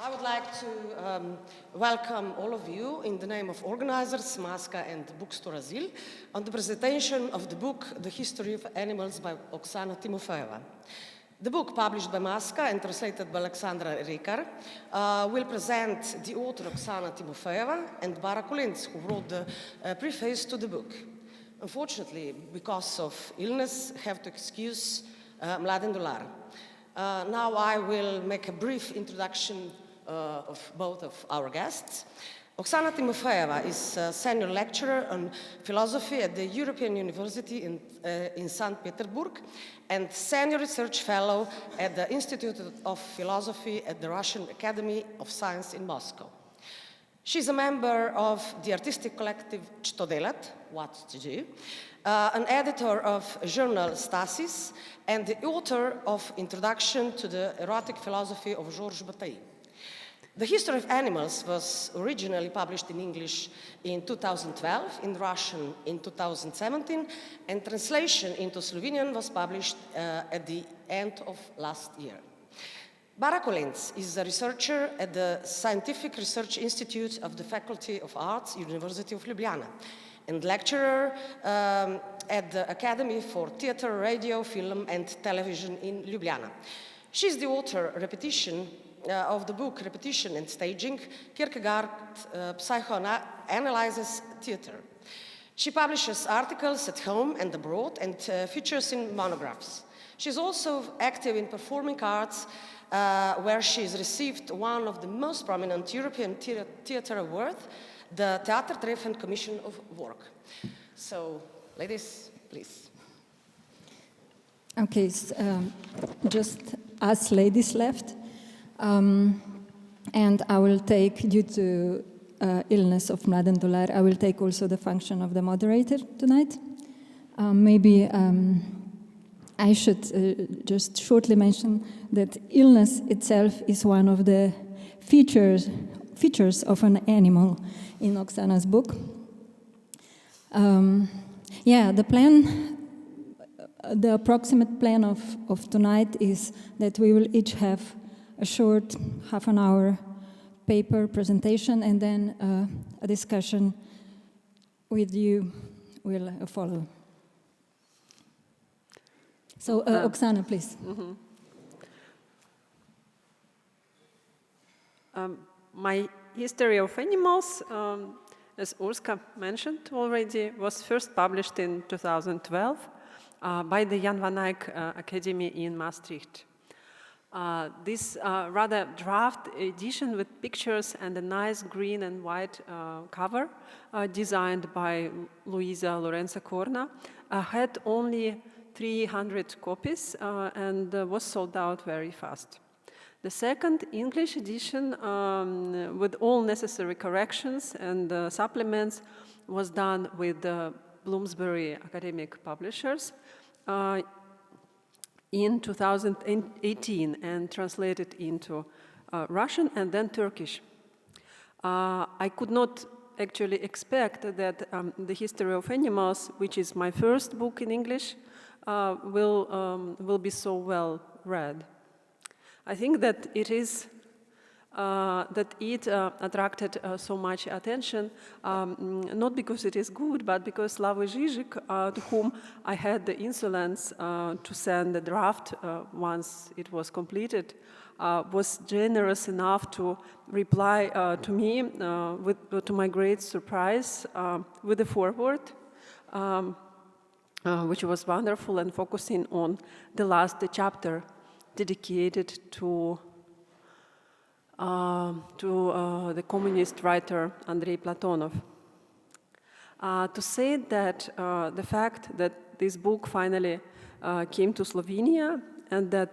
I would like to welcome all of you in the name of organizers, Maska and Bookstore Azil, on the presentation of the book, The History of Animals by Oksana Timofeeva. The book, published by Maska and translated by Aleksandra Rekar, will present the author Oksana Timofeeva and Bara Kolenc, who wrote the preface to the book. Unfortunately, because of illness, I have to excuse Mladen Dolar. Now I will make a brief introduction of both of our guests. Oksana Timofeeva is a senior lecturer on philosophy at the European University in St. Petersburg and senior research fellow at the Institute of Philosophy at the Russian Academy of Science in Moscow. She's a member of the artistic collective Что делать, What to Do, an editor of journal Stasis, and the author of Introduction to the Erotic Philosophy of Georges Bataille. The History of Animals was originally published in English in 2012, in Russian in 2017, and translation into Slovenian was published at the end of last year. Bara Kolenc is a researcher at the Scientific Research Institute of the Faculty of Arts, University of Ljubljana, and lecturer at the Academy for Theatre, Radio, Film and Television in Ljubljana. She's the author of the book Repetition and Staging, Kierkegaard Psychoanalyzes Theatre. She publishes articles at home and abroad and features in monographs. She's also active in performing arts, where she's received one of the most prominent European theatre awards, the Theatertreffen Commission of Work. So, ladies, please. Okay, just us ladies left. And I will take, due to illness of Mladen Dolar, I will take also the function of the moderator tonight. Maybe I should just shortly mention that illness itself is one of the features of an animal in Oksana's book. The approximate plan of tonight is that we will each have a short half-an-hour paper presentation, and then a discussion with you will follow. So, Oksana, please. My history of animals, as Urska mentioned already, was first published in 2012 by the Jan van Eyck Academy in Maastricht. This rather draft edition with pictures and a nice green and white cover designed by Luisa Lorenza Corna had only 300 copies and was sold out very fast. The second English edition, with all necessary corrections and supplements, was done with Bloomsbury Academic Publishers in 2018 and translated into Russian and then Turkish. I could not actually expect that the History of Animals, which is my first book in English, will be so well read. I think that it attracted so much attention, not because it is good, but because Slavoj Žižek, to whom I had the insolence to send the draft once it was completed, was generous enough to reply to me, to my great surprise, with a foreword, which was wonderful and focusing on the last chapter dedicated to the communist writer Andrei Platonov. To say that the fact that this book finally came to Slovenia and that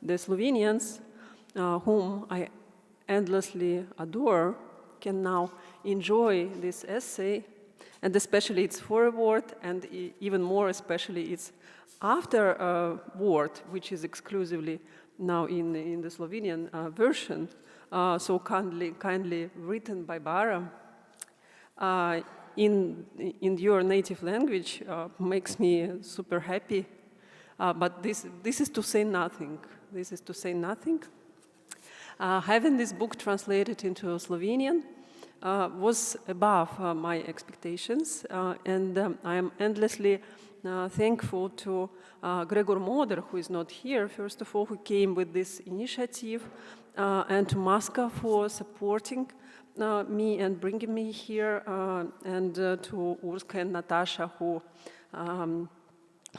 the Slovenians, whom I endlessly adore, can now enjoy this essay, and especially its foreword, and even more especially its afterword, which is exclusively now in the Slovenian version, so kindly written by Bara in your native language, makes me super happy. But this is to say nothing. This is to say nothing. Having this book translated into Slovenian was above my expectations, and I am endlessly thankful to Gregor Moder, who is not here, first of all, who came with this initiative, and to Maska for supporting me and bringing me here, and to Urska and Natasha, who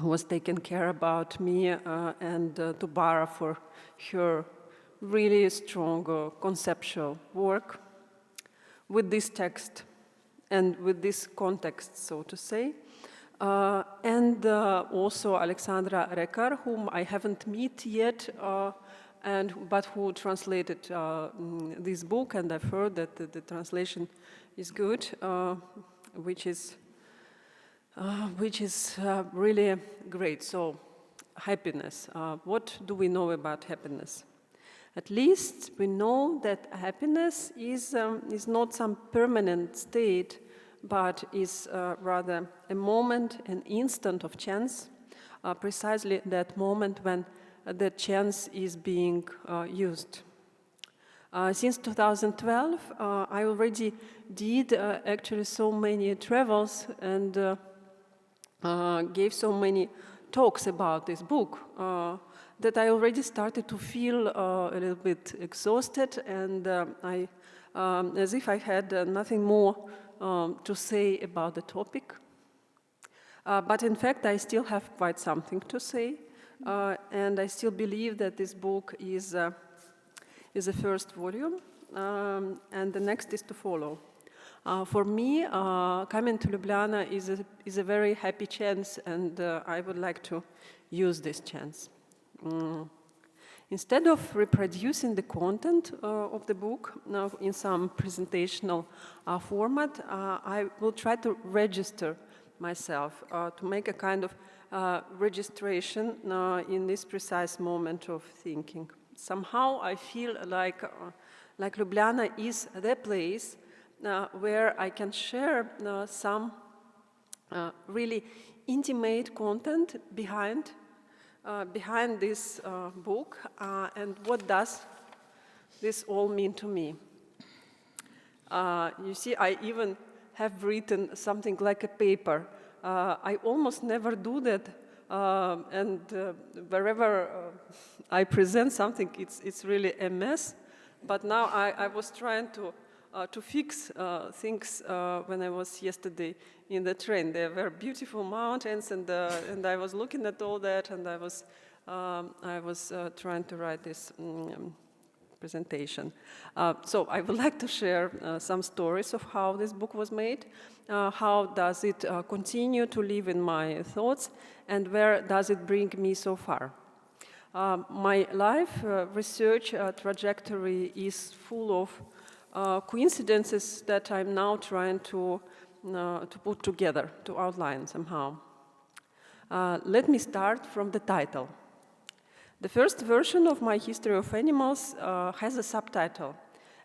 was taking care about me, and to Bara for her really strong conceptual work with this text and with this context, so to say. And also Aleksandra Rekar, whom I haven't met yet, but who translated this book, and I've heard that the translation is good, which is really great. So, happiness. What do we know about happiness? At least we know that happiness is not some permanent state, but is rather a moment, an instant of chance, precisely that moment when the chance is being used. Since 2012, I already did actually so many travels and gave so many talks about this book that I already started to feel a little bit exhausted, and as if I had nothing more to say about the topic. But in fact, I still have quite something to say, and I still believe that this book is a first volume, and the next is to follow. For me, coming to Ljubljana is a very happy chance, and I would like to use this chance. Instead of reproducing the content of the book in some presentational format, I will try to register myself, to make a kind of registration in this precise moment of thinking. Somehow I feel like Ljubljana is the place where I can share some really intimate content behind this book, and what does this all mean to me. You see, I even have written something like a paper. I almost never do that, and wherever I present something, it's really a mess. But now I was trying to fix things when I was yesterday in the train. There were beautiful mountains, and I was looking at all that, and I was trying to write this presentation. So I would like to share some stories of how this book was made, how does it continue to live in my thoughts, and where does it bring me so far. My life research trajectory is full of coincidences that I'm now trying to put together, to outline somehow. Let me start from the title. The first version of my History of Animals has a subtitle,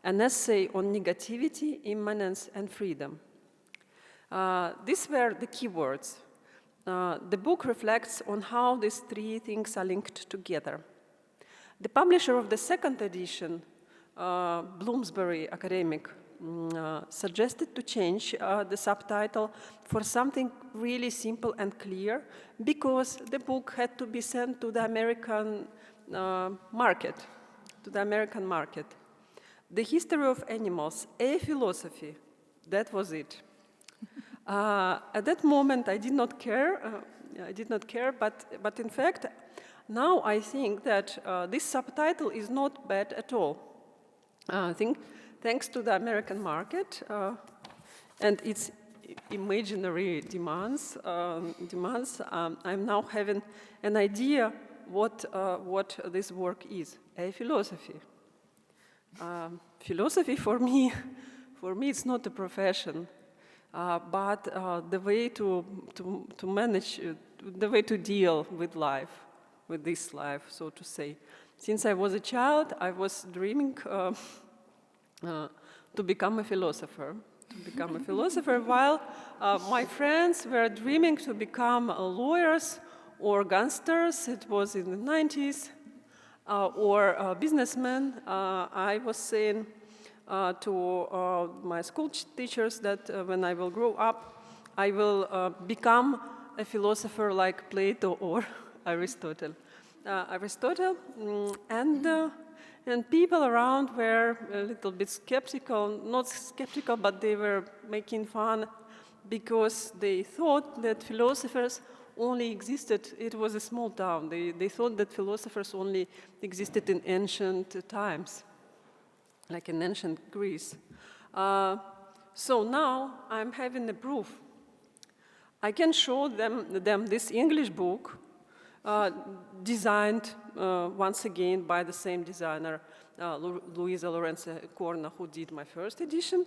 an essay on negativity, immanence, and freedom. These were the keywords. The book reflects on how these three things are linked together. The publisher of the second edition, Bloomsbury academic, suggested to change the subtitle for something really simple and clear, because the book had to be sent to the American market, The History of Animals, a Philosophy, that was it. At that moment, I did not care. But in fact, now I think that this subtitle is not bad at all. I think, thanks to the American market and its imaginary demands, I'm now having an idea what this work is, a philosophy. Philosophy for me, it's not a profession, but the way to manage, the way to deal with life, with this life, so to say. Since I was a child, I was dreaming to become a philosopher. While my friends were dreaming to become lawyers or gangsters. It was in the 90s. or businessmen. I was saying to my school teachers that when I will grow up, I will become a philosopher like Plato or Aristotle. And people around were a little bit skeptical, not skeptical, but they were making fun because they thought that philosophers only existed, it was a small town, they thought that philosophers only existed in ancient times, like in ancient Greece. So now I'm having the proof. I can show them this English book, designed once again by the same designer, Luisa Lorenza Corna, who did my first edition,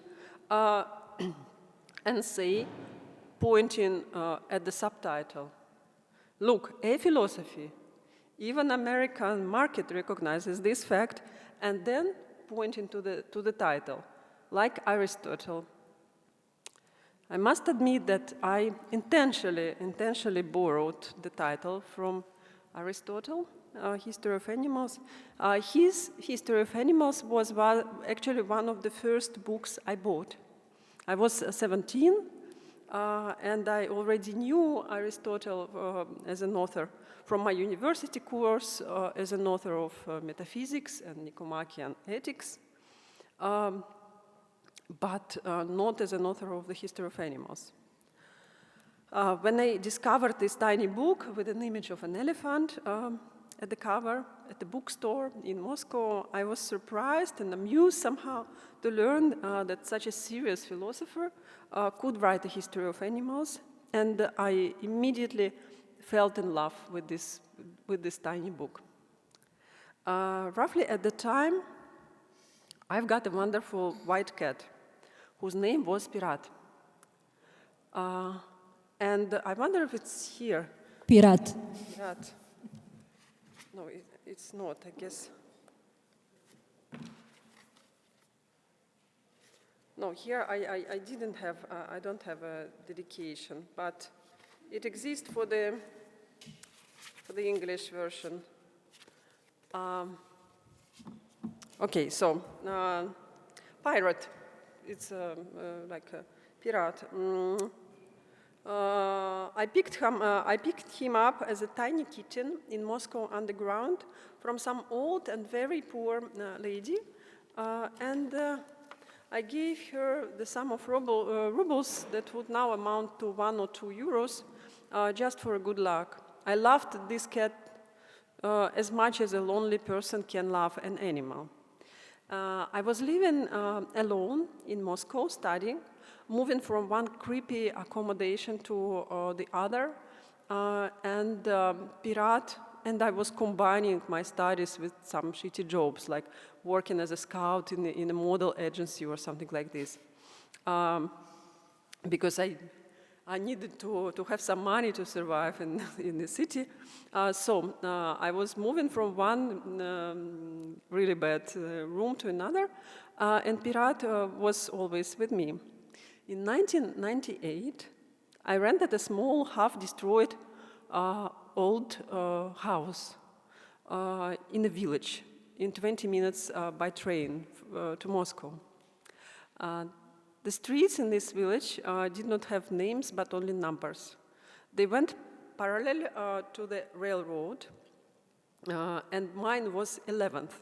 and say, pointing at the subtitle, look, a philosophy, even American market recognizes this fact, and then pointing to the title, like Aristotle. I must admit that I intentionally borrowed the title from Aristotle, History of Animals. His History of Animals was actually one of the first books I bought. I was 17, and I already knew Aristotle as an author from my university course, as an author of metaphysics and Nicomachean ethics. But not as an author of the History of Animals. When I discovered this tiny book with an image of an elephant at the cover at the bookstore in Moscow, I was surprised and amused somehow to learn that such a serious philosopher could write a history of animals, and I immediately fell in love with this tiny book. Roughly at the time, I've got a wonderful white cat whose name was Pirat. And I wonder if it's here. Pirat. Pirat. No, it's not, I guess. No, here I didn't have, I don't have a dedication, but it exists for the English version. Okay, so pirate, it's like a pirate. I picked him up as a tiny kitten in Moscow underground from some old and very poor lady, and I gave her the sum of rubles that would now amount to 1 or 2 euros, just for good luck. I loved this cat as much as a lonely person can love an animal. I was living alone in Moscow, studying, moving from one creepy accommodation to the other, and Pirat, and I was combining my studies with some shitty jobs, like working as a scout in a model agency or something like this, because I needed to have some money to survive in the city. So I was moving from one really bad room to another, and Pirat was always with me. In 1998, I rented a small, half-destroyed old house in a village, in 20 minutes by train to Moscow. The streets in this village did not have names, but only numbers. They went parallel to the railroad, and mine was 11th.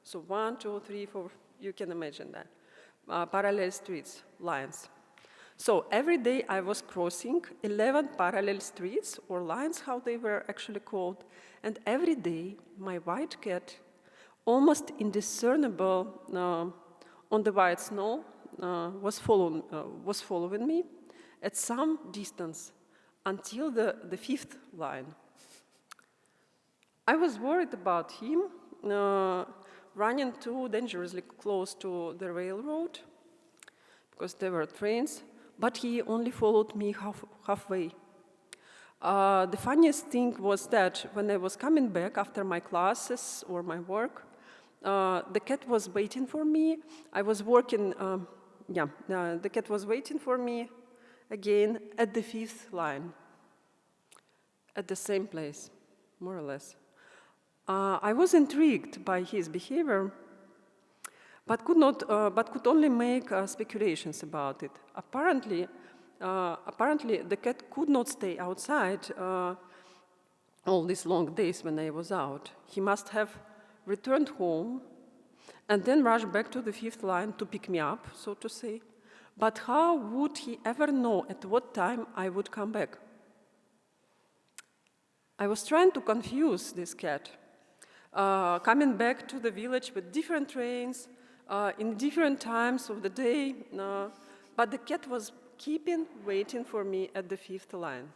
So 1, 2, 3, 4, you can imagine that. Parallel streets, lines. So every day I was crossing 11 parallel streets, or lines, how they were actually called, and every day my white cat, almost indiscernible on the white snow, was following me at some distance until the 5th line. I was worried about him running too dangerously close to the railroad because there were trains, but he only followed me halfway. The funniest thing was that when I was coming back after my classes or my work, the cat was waiting for me. I was working, the cat was waiting for me again at the 5th line, at the same place, more or less. I was intrigued by his behavior, but could only make speculations about it. Apparently, the cat could not stay outside all these long days when I was out. He must have returned home and then rushed back to the fifth line to pick me up, so to say. But how would he ever know at what time I would come back? I was trying to confuse this cat, coming back to the village with different trains, in different times of the day, but the cat was waiting for me at the fifth line.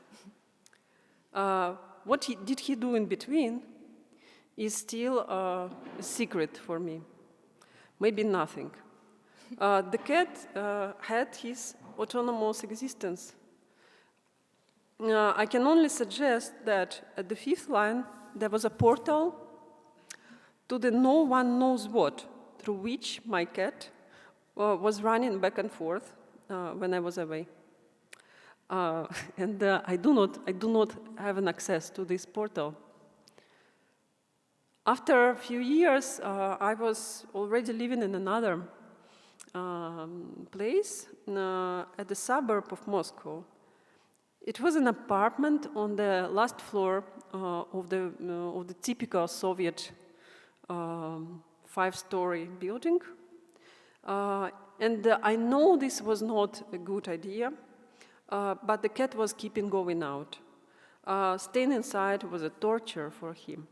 What did he do in between is still a secret for me. Maybe nothing. The cat had his autonomous existence. I can only suggest that at the fifth line there was a portal to the no one knows what, through which my cat was running back and forth when I was away. And I do not have an access to this portal. After a few years, I was already living in another place at the suburb of Moscow. It was an apartment on the last floor of the typical Soviet five-story building. And I know this was not a good idea, but the cat was keeping going out. Staying inside was a torture for him.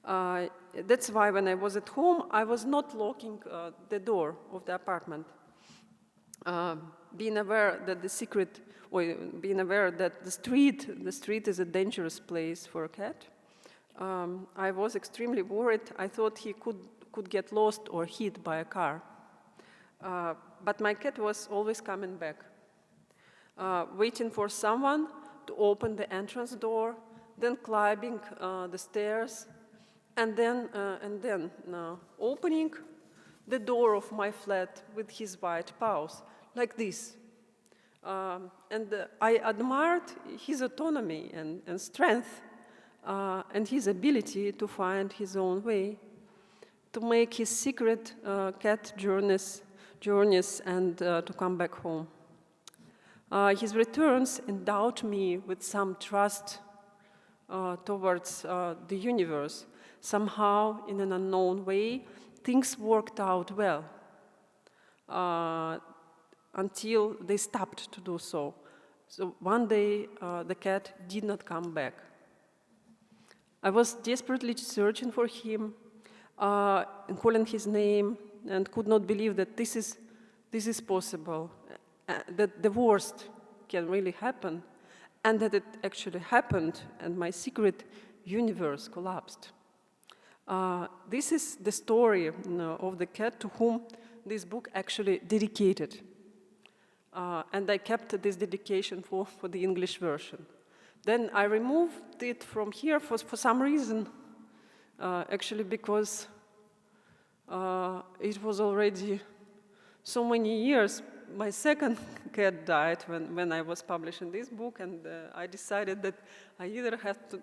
That's why when I was at home, I was not locking the door of the apartment. Being aware that the street is a dangerous place for a cat, I was extremely worried. I thought he could get lost or hit by a car. But my cat was always coming back, waiting for someone to open the entrance door, then climbing the stairs, and then opening the door of my flat with his white paws, like this. And I admired his autonomy and strength and his ability to find his own way, to make his secret cat journeys and to come back home. His returns endowed me with some trust towards the universe. Somehow, in an unknown way, things worked out well until they stopped to do so. So one day, the cat did not come back. I was desperately searching for him and calling his name, and could not believe that this is possible, that the worst can really happen, and that it actually happened, and my secret universe collapsed. This is the story of the cat to whom this book actually dedicated. And I kept this dedication for the English version. Then I removed it from here for some reason, actually because it was already so many years. My second cat died when I was publishing this book, and I decided that I either have to,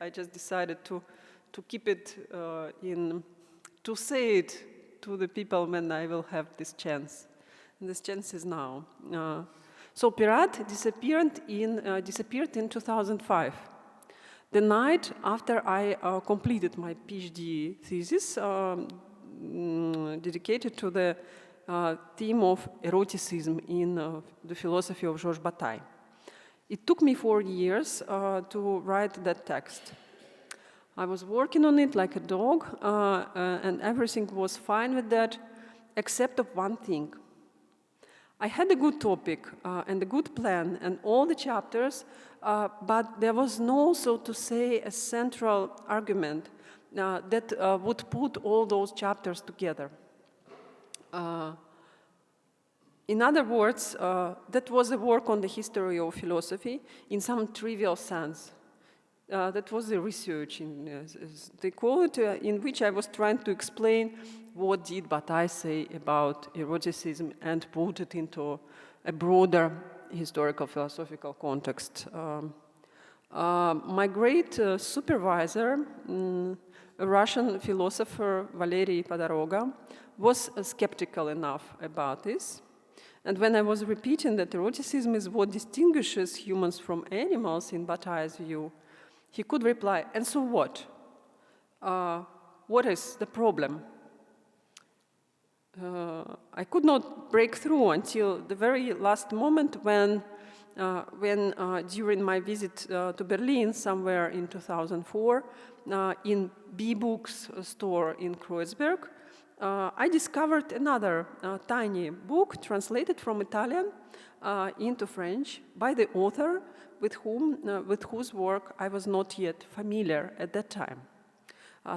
I just decided to keep it to say it to the people when I will have this chance. And this chance is now. So Pirat disappeared in 2005. The night after I completed my PhD thesis dedicated to the theme of eroticism in the philosophy of Georges Bataille. It took me 4 years to write that text. I was working on it like a dog, and everything was fine with that, except of one thing. I had a good topic and a good plan and all the chapters, but there was no, so to say, a central argument that would put all those chapters together. In other words, that was a work on the history of philosophy in some trivial sense. That was the research, they call it, in which I was trying to explain what did Bataille say about eroticism and put it into a broader historical philosophical context. My great supervisor, a Russian philosopher, Valery Podoroga, was skeptical enough about this. And when I was repeating that eroticism is what distinguishes humans from animals in Bataille's view, he could reply, and so what? What is the problem? I could not break through until the very last moment when during my visit to Berlin somewhere in 2004, in B-Books store in Kreuzberg, I discovered another tiny book translated from Italian into French by the author with whose work I was not yet familiar at that time.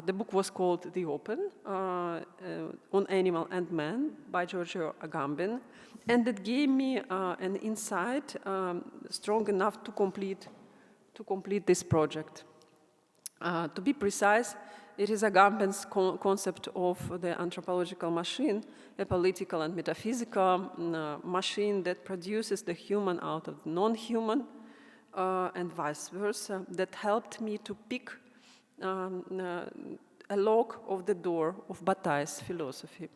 The book was called The Open, on Animal and Man by Giorgio Agamben, and it gave me an insight strong enough to complete this project. To be precise, it is Agamben's concept of the anthropological machine, a political and metaphysical machine that produces the human out of the non-human, and vice versa, that helped me to pick a lock of the door of Bataille's philosophy.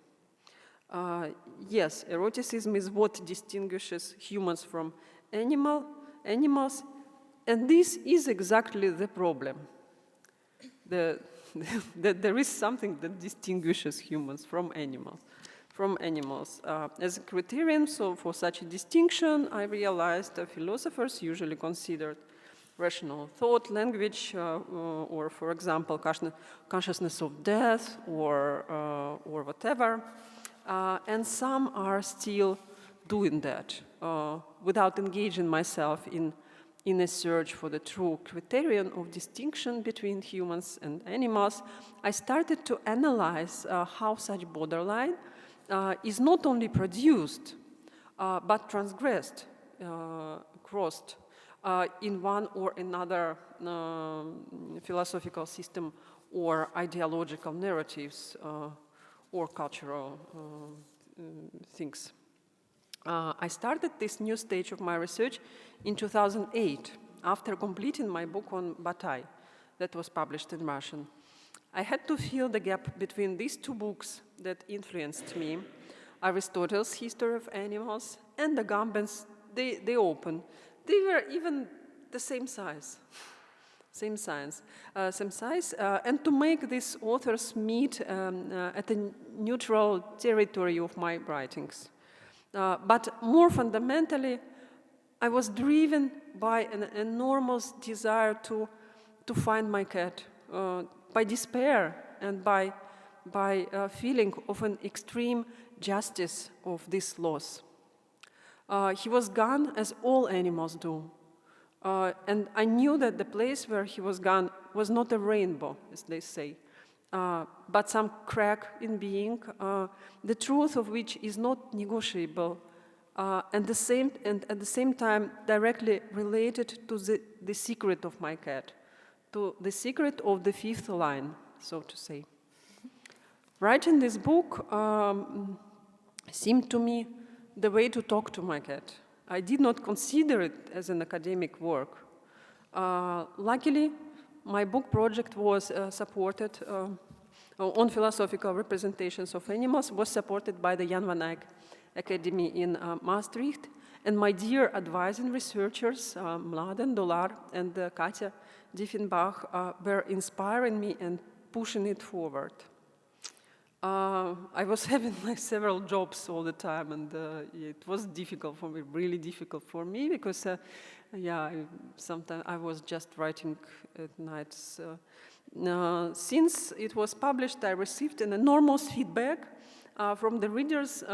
Yes, eroticism is what distinguishes humans from animals, and this is exactly the problem. That there is something that distinguishes humans from animals. As a criterion for such a distinction, I realized that philosophers usually considered rational thought, language, or, for example, consciousness of death, or whatever. And some are still doing that without engaging myself in a search for the true criterion of distinction between humans and animals. I started to analyze how such borderline is not only produced, but transgressed, crossed, in one or another philosophical system or ideological narratives or cultural things. I started this new stage of my research in 2008, after completing my book on Bataille that was published in Russian. I had to fill the gap between these two books that influenced me, Aristotle's History of Animals and Agamben's The Open. They were even the same size, and to make these authors meet at a neutral territory of my writings. But more fundamentally, I was driven by an enormous desire to find my cat, by despair and by feeling of an extreme justice of this loss. He was gone as all animals do. And I knew that the place where he was gone was not a rainbow, as they say, but some crack in being, the truth of which is not negotiable, and at the same time directly related to the secret of my cat, to the secret of the fifth line, so to say. Writing this book seemed to me the way to talk to my cat. I did not consider it as an academic work. Luckily, my book project was supported on philosophical representations of animals, was supported by the Jan van Eyck Academy in Maastricht, and my dear advising researchers, Mladen Dolar and Katja Diefenbach, were inspiring me and pushing it forward. I was having several jobs all the time, and it was difficult for me, really difficult for me, because sometimes I was just writing at nights. Since it was published, I received an enormous feedback from the readers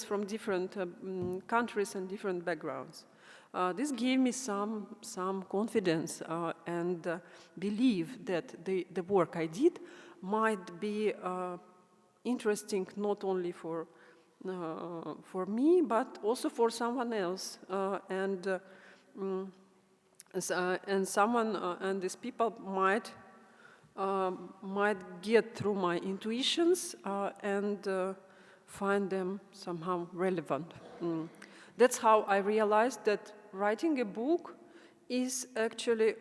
from different countries and different backgrounds. This gave me some confidence and belief that the work I did might be interesting not only for me, but also for someone else, and these people might get through my intuitions and find them somehow relevant. That's how I realized that writing a book is actually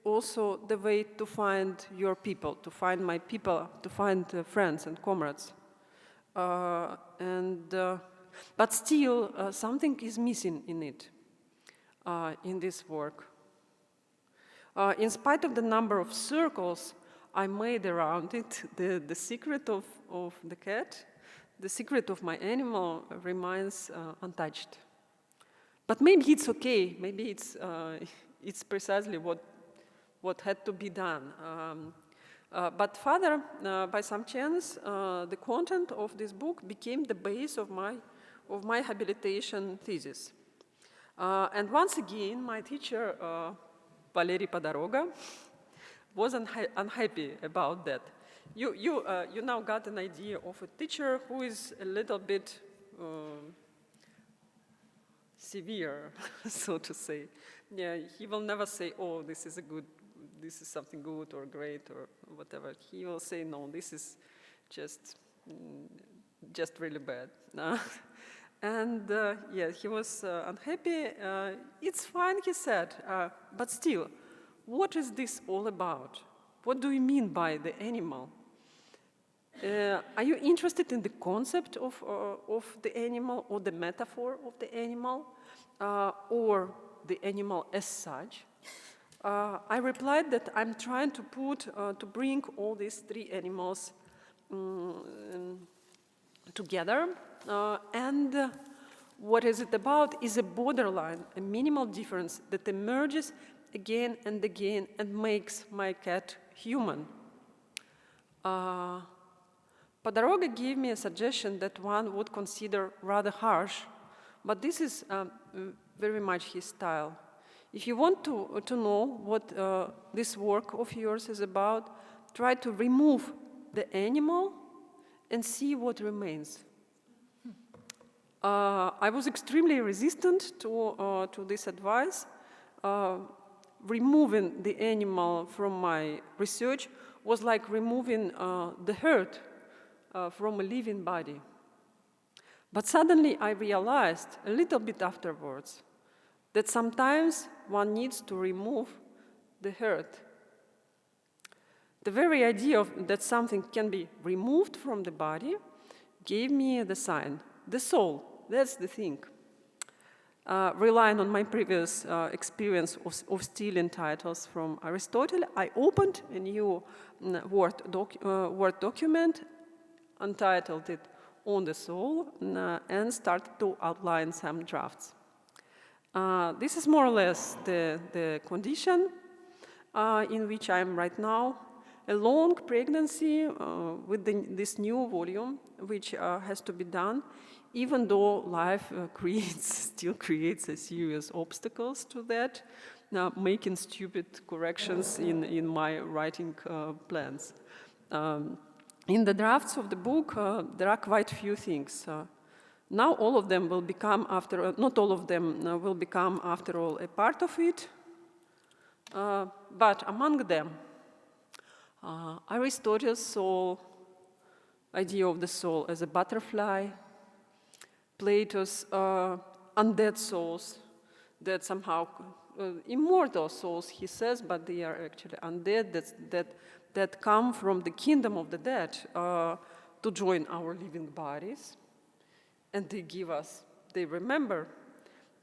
also the way to find your people, to find my people, to find friends and comrades. But still, something is missing in it, in this work. In spite of the number of circles I made around it, the secret of the cat, the secret of my animal remains untouched. But maybe it's okay. Maybe it's precisely what had to be done. But further, by some chance, the content of this book became the base of my habilitation thesis. And once again, my teacher, Valeri Podoroga, was unhappy about that. You now got an idea of a teacher who is a little bit severe, so to say. Yeah, he will never say, "Oh, this is something good or great or whatever." He will say, "No, this is just really bad." And yeah, he was unhappy. It's fine, he said, but still, what is this all about? What do you mean by the animal? Are you interested in the concept of the animal or the metaphor of the animal or the animal as such? I replied that I'm trying to bring all these three animals together, and what is it about is a borderline, a minimal difference that emerges again and again and makes my cat human. Podoroga gave me a suggestion that one would consider rather harsh, but this is very much his style. If you want to know what this work of yours is about, try to remove the animal and see what remains. I was extremely resistant to this advice. Removing the animal from my research was like removing the hurt from a living body. But suddenly I realized, a little bit afterwards, that sometimes one needs to remove the hurt. The very idea that something can be removed from the body gave me the sign, the soul, that's the thing. Relying on my previous experience of stealing titles from Aristotle, I opened a new Word document, untitled it On the Soul, and started to outline some drafts. This is more or less the condition in which I am right now. A long pregnancy with this new volume, which has to be done, even though life still creates a serious obstacles to that, making stupid corrections in my writing plans. In the drafts of the book, there are quite few things. Now all of them will become, not all of them will become, after all, a part of it. But among them, Aristotle's soul, idea of the soul as a butterfly, Plato's undead souls, that somehow, immortal souls, he says, but they are actually undead, that come from the kingdom of the dead to join our living bodies. And they remember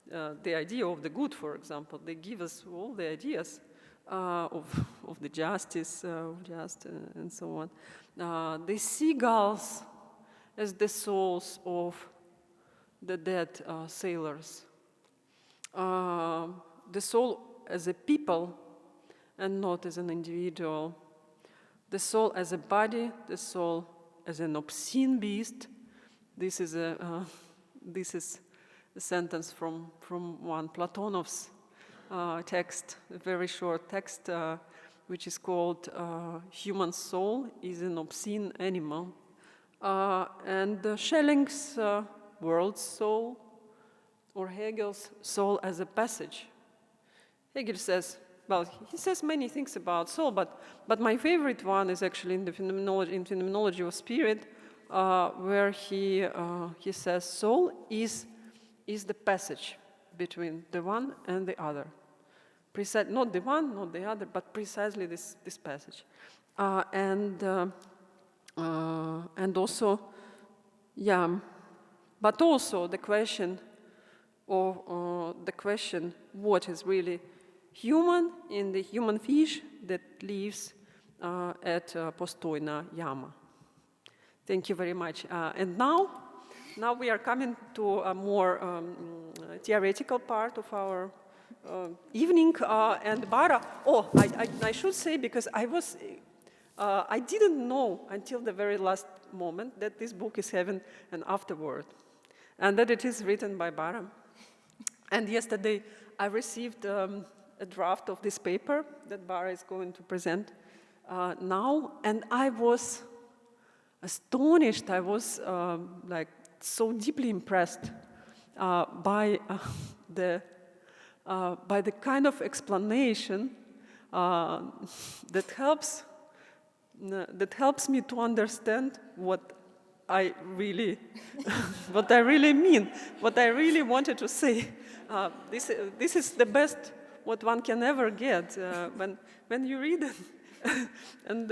the idea of the good, for example. They give us all the ideas of the justice, and so on. The seagulls as the souls of the dead sailors. The soul as a people and not as an individual. The soul as a body, the soul as an obscene beast. This is a sentence from one Platonov's text, a very short text, which is called Human Soul is an Obscene Animal. And Schelling's World's Soul, or Hegel's Soul as a Passage. Hegel says, well, he says many things about soul, but my favorite one is actually in Phenomenology of Spirit, where he says soul is the passage between the one and the other. not the one, not the other, but precisely this passage. And also, but also the question what is really human in the human fish that lives at Postojna Jama. Thank you very much. And now we are coming to a more theoretical part of our evening. And Bara, I should say, because I didn't know until the very last moment that this book is having an afterword, and that it is written by Bara. And yesterday I received a draft of this paper that Bara is going to present now, and I was astonished. I was like so deeply impressed by the kind of explanation that helps me to understand what I really mean, what I really wanted to say. This is the best what one can ever get when you read it. And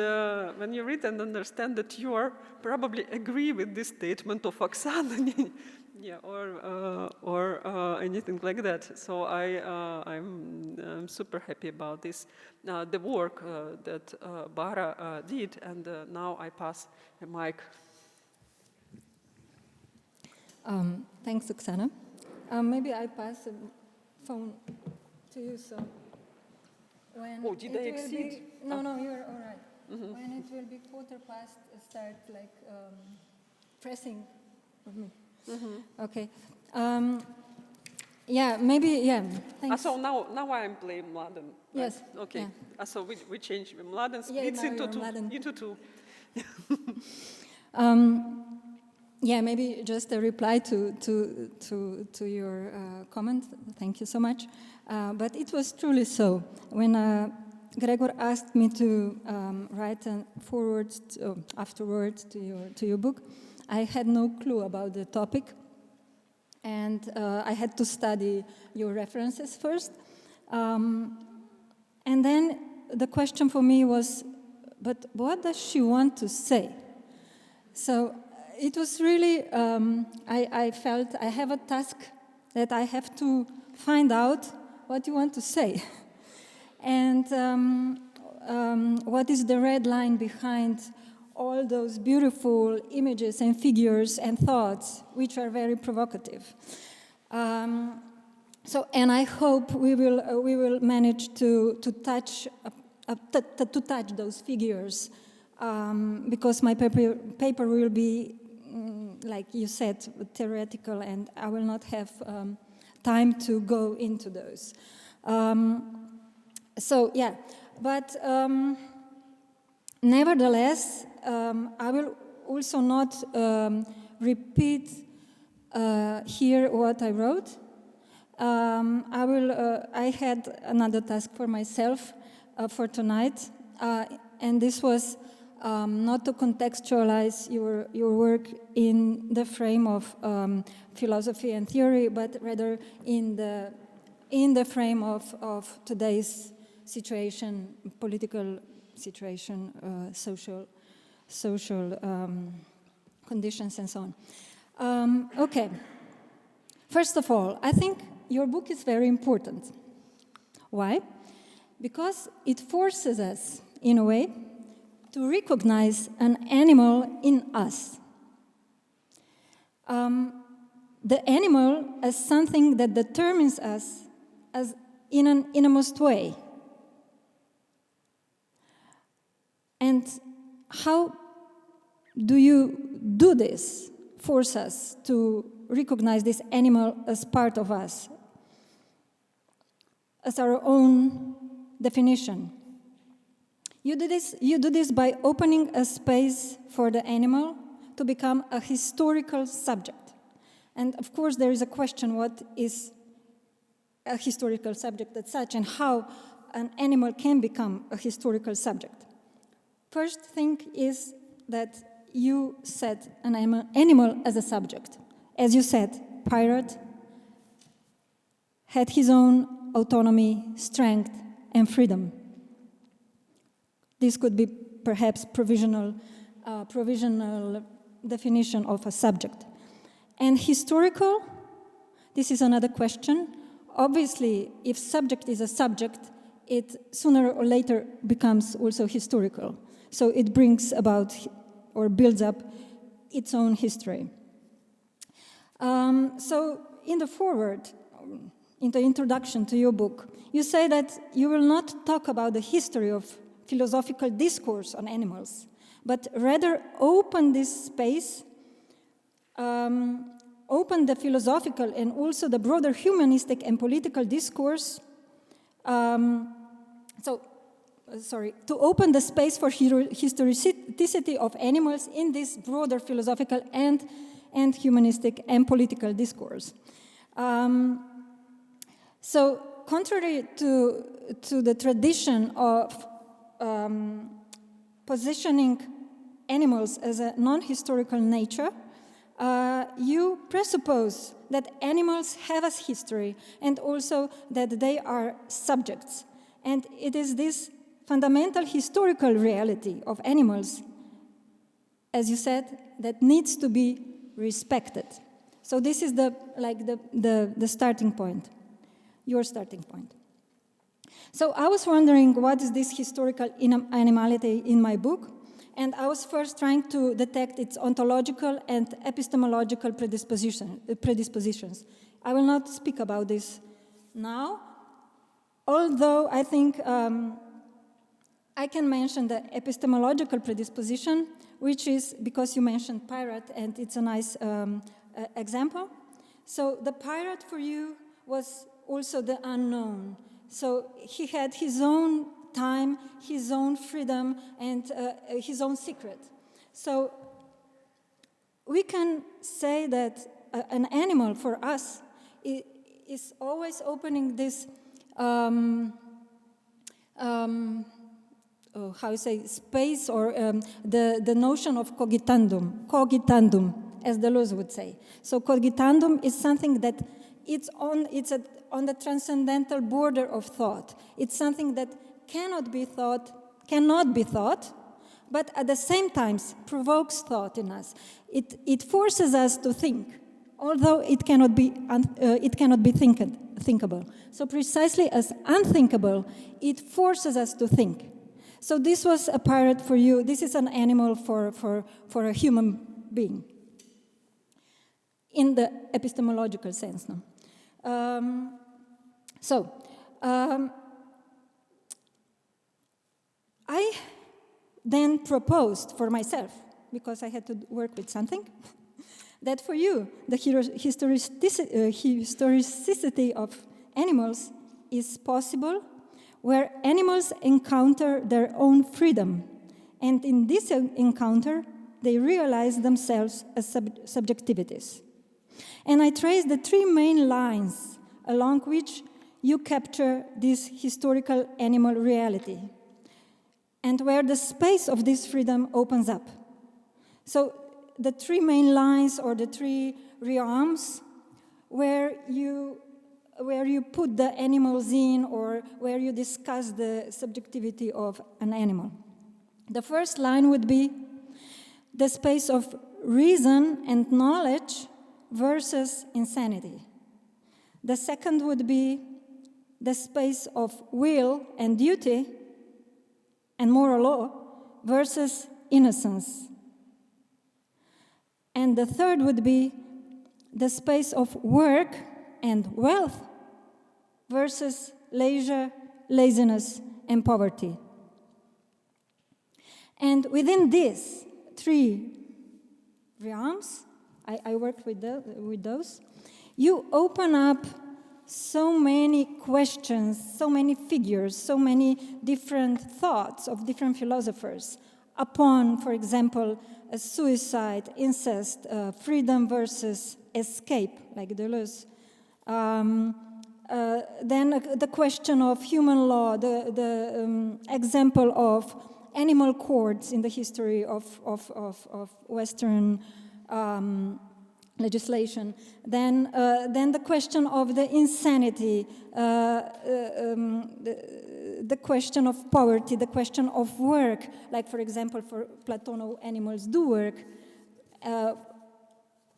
when you read and understand that you are probably agree with this statement of Oksana, or anything like that. So I'm super happy about this, the work that Bara did, and now I pass the mic. Thanks, Oksana. Maybe I pass the phone to you, so. Did I exceed? No, you're all right. Mm-hmm. When it will be 15:15, start like pressing with me. Mm-hmm. Okay. Thanks. So now I'm playing Mladen. Right? Yes. Okay. Yeah. So we change Mladen splits into two. Maybe just a reply to your comment. Thank you so much. But it was truly so. When Gregor asked me to write a forward afterward to your book, I had no clue about the topic, and I had to study your references first. And then the question for me was, but what does she want to say? So it was really, I felt I have a task that I have to find out what you want to say. And what is the red line behind all those beautiful images and figures and thoughts, which are very provocative. And I hope we will manage to touch those figures, because my paper will be, like you said, theoretical, and I will not have time to go into those. But nevertheless, I will also not repeat here what I wrote. I had another task for myself for tonight, and this was not to contextualize your work in the frame of philosophy and theory, but rather in the frame of today's situation, political situation, social conditions, and so on. Okay. First of all, I think your book is very important. Why? Because it forces us, in a way, to recognize an animal in us. The animal as something that determines us as in an innermost way. And how do you do this? Force us to recognize this animal as part of us, as our own definition. You do this by opening a space for the animal to become a historical subject. And of course, there is a question: what is a historical subject as such, and how an animal can become a historical subject? First thing is that you set an animal as a subject. As you said, pirate had his own autonomy, strength, and freedom. This could be perhaps provisional definition of a subject. And historical, this is another question. Obviously, if subject is a subject, it sooner or later becomes also historical. So it brings about or builds up its own history. So in the foreword, in the introduction to your book, you say that you will not talk about the history of philosophical discourse on animals, but rather open this space, open the philosophical and also the broader humanistic and political discourse, to open the space for historicity of animals in this broader philosophical and humanistic and political discourse. So contrary to the tradition of positioning animals as a non-historical nature, you presuppose that animals have a history and also that they are subjects. And it is this fundamental historical reality of animals, as you said, that needs to be respected. So this is the starting point, your starting point. So I was wondering what is this historical animality in my book, and I was first trying to detect its ontological and epistemological predispositions. I will not speak about this now, although I think I can mention the epistemological predisposition, which is because you mentioned pirate, and it's a nice example. So the pirate for you was also the unknown. So he had his own time, his own freedom, and his own secret. So we can say that an animal for us is always opening this, space, or the notion of cogitandum, as Deleuze would say. So cogitandum is something that it's on the transcendental border of thought. It's something that cannot be thought, but at the same time provokes thought in us. It forces us to think, although it cannot be thinkable. So precisely as unthinkable, it forces us to think. So this was a pirate for you. This is an animal for a human being, in the epistemological sense. No? I then proposed for myself, because I had to work with something, that for you, the historicity of animals is possible where animals encounter their own freedom. And in this encounter, they realize themselves as subjectivities. And I trace the three main lines along which you capture this historical animal reality, and where the space of this freedom opens up. So the three main lines, or the three realms, where you put the animals in, or where you discuss the subjectivity of an animal. The first line would be the space of reason and knowledge versus insanity. The second would be the space of will and duty and moral law versus innocence. And the third would be the space of work and wealth versus leisure, laziness, and poverty. And within these three realms, I worked with those, you open up so many questions, so many figures, so many different thoughts of different philosophers upon, for example, suicide, incest, freedom versus escape, like Deleuze. Then the question of human law, the example of animal courts in the history of Western legislation, then the question of the insanity, the question of poverty, the question of work, like for example for Platonov, animals do work,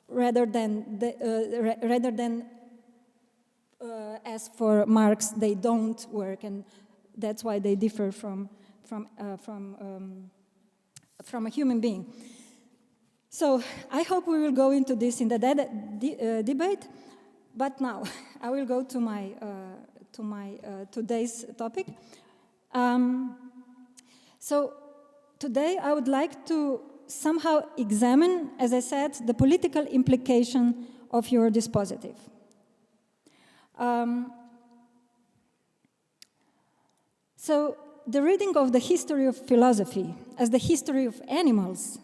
rather than as for Marx they don't work, and that's why they differ from a human being. So I hope we will go into this in the debate, but now I will go to my today's topic. So today I would like to somehow examine, as I said, the political implication of your dispositive. So the reading of the history of philosophy as the history of animals,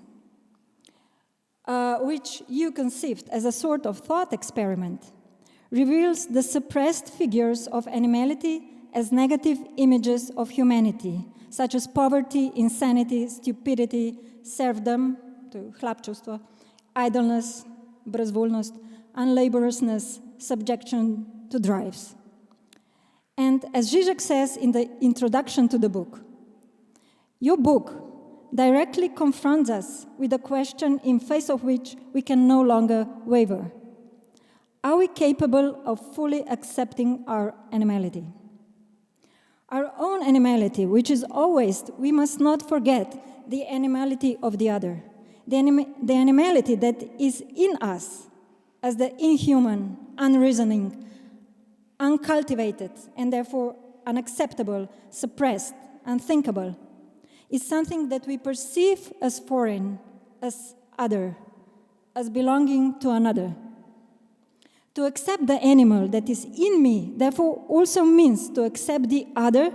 which you conceived as a sort of thought experiment, reveals the suppressed figures of animality as negative images of humanity, such as poverty, insanity, stupidity, serfdom, hlapčovstvo, idleness, brezvoljnost, unlaboriousness, subjection to drives. And as Žižek says in the introduction to the book, your book directly confronts us with a question in face of which we can no longer waver. Are we capable of fully accepting our animality? Our own animality, which is always, we must not forget, the animality of the other. The animality that is in us as the inhuman, unreasoning, uncultivated, and therefore unacceptable, suppressed, unthinkable, is something that we perceive as foreign, as other, as belonging to another. To accept the animal that is in me, therefore, also means to accept the other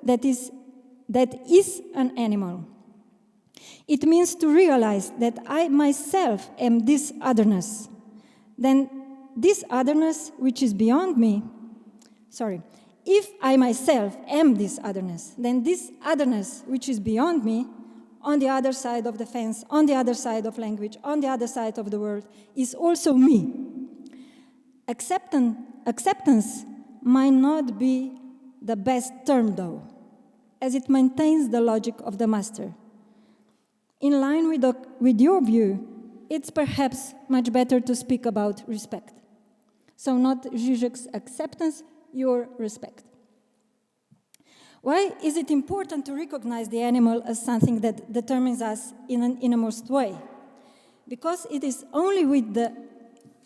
that is an animal. It means to realize that I myself am this otherness. Then this otherness which is beyond me, if I myself am this otherness, then this otherness which is beyond me, on the other side of the fence, on the other side of language, on the other side of the world, is also me. Acceptance might not be the best term, though, as it maintains the logic of the master. In line with your view, it's perhaps much better to speak about respect. So not Žižek's acceptance, your respect. Why is it important to recognize the animal as something that determines us in an innermost way? Because it is only with the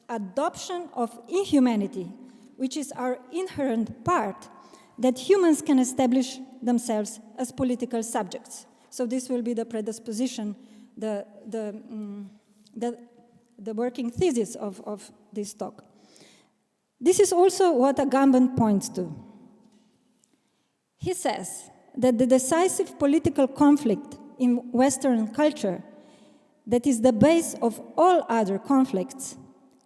adoption of inhumanity, which is our inherent part, that humans can establish themselves as political subjects. So this will be the predisposition, the working thesis of this talk. This is also what Agamben points to. He says that the decisive political conflict in Western culture, that is the base of all other conflicts,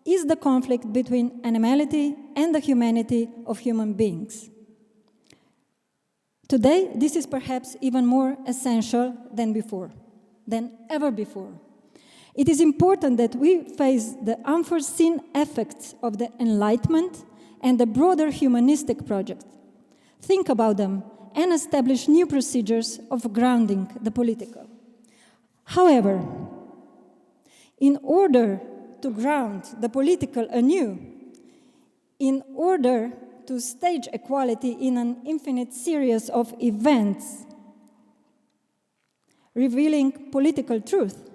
is the conflict between animality and the humanity of human beings. Today, this is perhaps even more essential than ever before. It is important that we face the unforeseen effects of the Enlightenment and the broader humanistic project, think about them, and establish new procedures of grounding the political. However, in order to ground the political anew, in order to stage equality in an infinite series of events revealing political truth,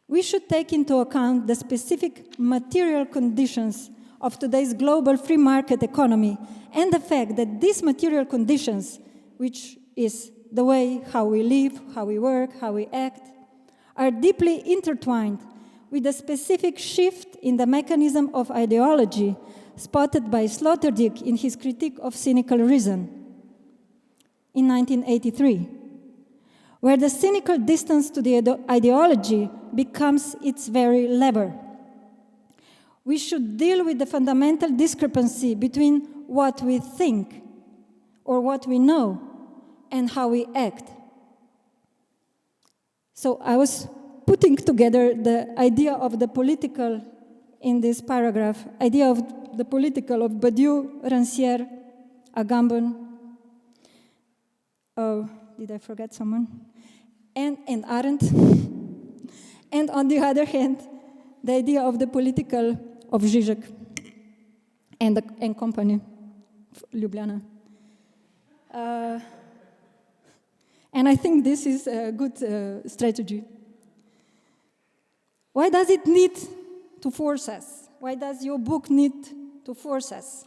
we should take into account the specific material conditions of today's global free market economy and the fact that these material conditions, which is the way how we live, how we work, how we act, are deeply intertwined with a specific shift in the mechanism of ideology spotted by Sloterdijk in his critique of cynical reason in 1983, where the cynical distance to the ideology becomes its very lever. We should deal with the fundamental discrepancy between what we think or what we know and how we act. So I was putting together the idea of the political in this paragraph, idea of the political of Badiou, Rancière, Agamben. Oh, did I forget someone? And Arendt. And on the other hand, the idea of the political of Žižek and company, Ljubljana. And I think this is a good strategy. Why does it need to force us? Why does your book need to force us?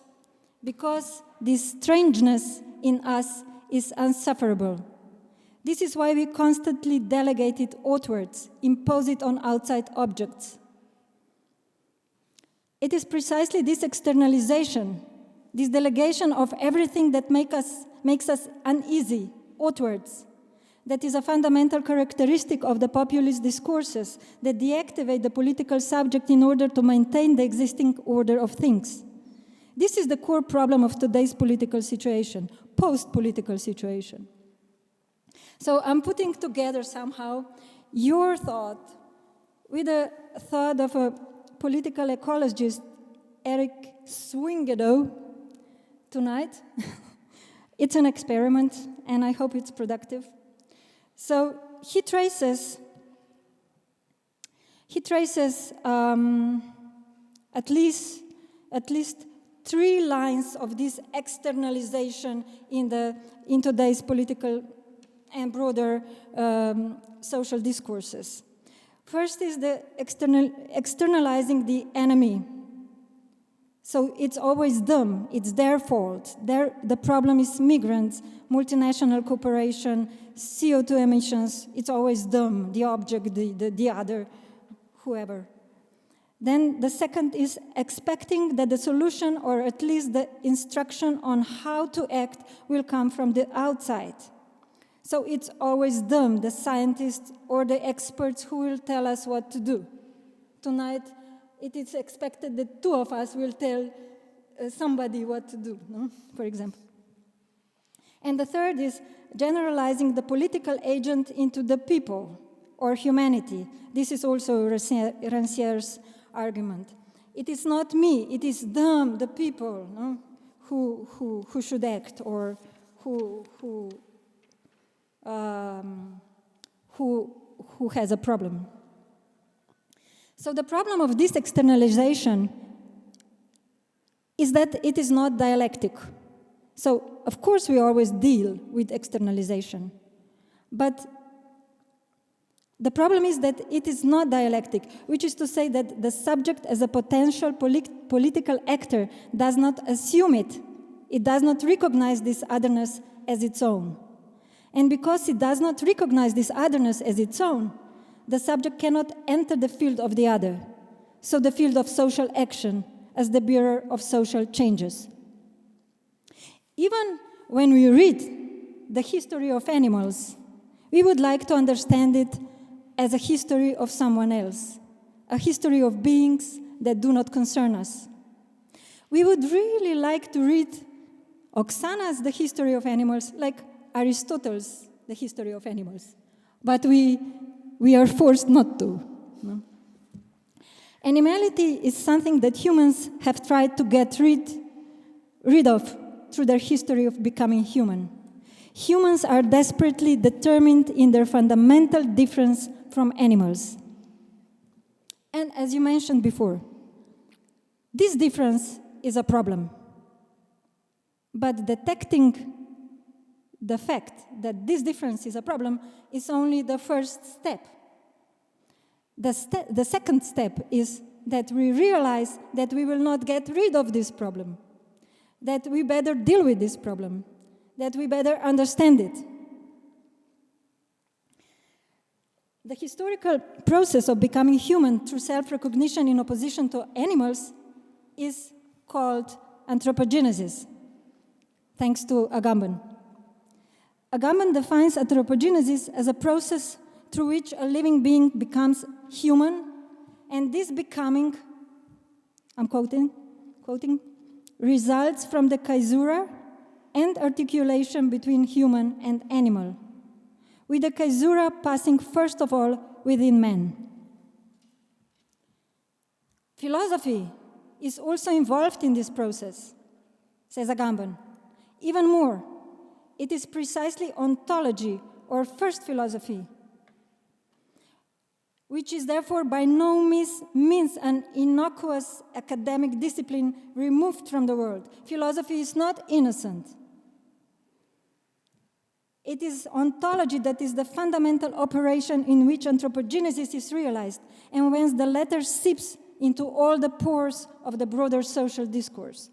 Because this strangeness in us is insufferable. This is why we constantly delegate it outwards, impose it on outside objects. It is precisely this externalization, this delegation of everything that makes us uneasy outwards, that is a fundamental characteristic of the populist discourses that deactivate the political subject in order to maintain the existing order of things. This is the core problem of today's political situation, post-political situation. So I'm putting together somehow your thought with the thought of a political ecologist, Eric Swingedo, tonight. It's an experiment, and I hope it's productive. So he traces at least 3 lines of this externalization in today's political and broader social discourses. First is the externalizing the enemy. So it's always them, it's their fault. The problem is migrants, multinational cooperation, CO2 emissions, it's always them, the object, the other, whoever. Then the second is expecting that the solution, or at least the instruction on how to act, will come from the outside. So it's always them, the scientists or the experts, who will tell us what to do. Tonight, it is expected that 2 of us will tell somebody what to do, no? For example. And the third is generalizing the political agent into the people or humanity. This is also Rancière's argument. It is not me, it is them, the people, no? who should act, or who has a problem. So the problem of this externalization is that it is not dialectic. So, of course, we always deal with externalization. But the problem is that it is not dialectic, which is to say that the subject as a potential political actor does not assume it. It does not recognize this otherness as its own. And because it does not recognize this otherness as its own, the subject cannot enter the field of the other, so the field of social action as the bearer of social changes. Even when we read the history of animals, we would like to understand it as a history of someone else, a history of beings that do not concern us. We would really like to read Oksana's The History of Animals like Aristotle's The History of Animals, but we are forced not to. No? Animality is something that humans have tried to get rid of through their history of becoming human. Humans are desperately determined in their fundamental difference from animals. And as you mentioned before, this difference is a problem. But detecting the fact that this difference is a problem is only the first step. The second step is that we realize that we will not get rid of this problem, that we better deal with this problem, that we better understand it. The historical process of becoming human through self-recognition in opposition to animals is called anthropogenesis, thanks to Agamben. Agamben defines anthropogenesis as a process through which a living being becomes human, and this becoming, I'm quoting, results from the caesura and articulation between human and animal, with the caesura passing first of all within man. Philosophy is also involved in this process, says Agamben. Even more, it is precisely ontology, or first philosophy, which is therefore by no means an innocuous academic discipline removed from the world. Philosophy is not innocent. It is ontology that is the fundamental operation in which anthropogenesis is realized, and whence the latter seeps into all the pores of the broader social discourse.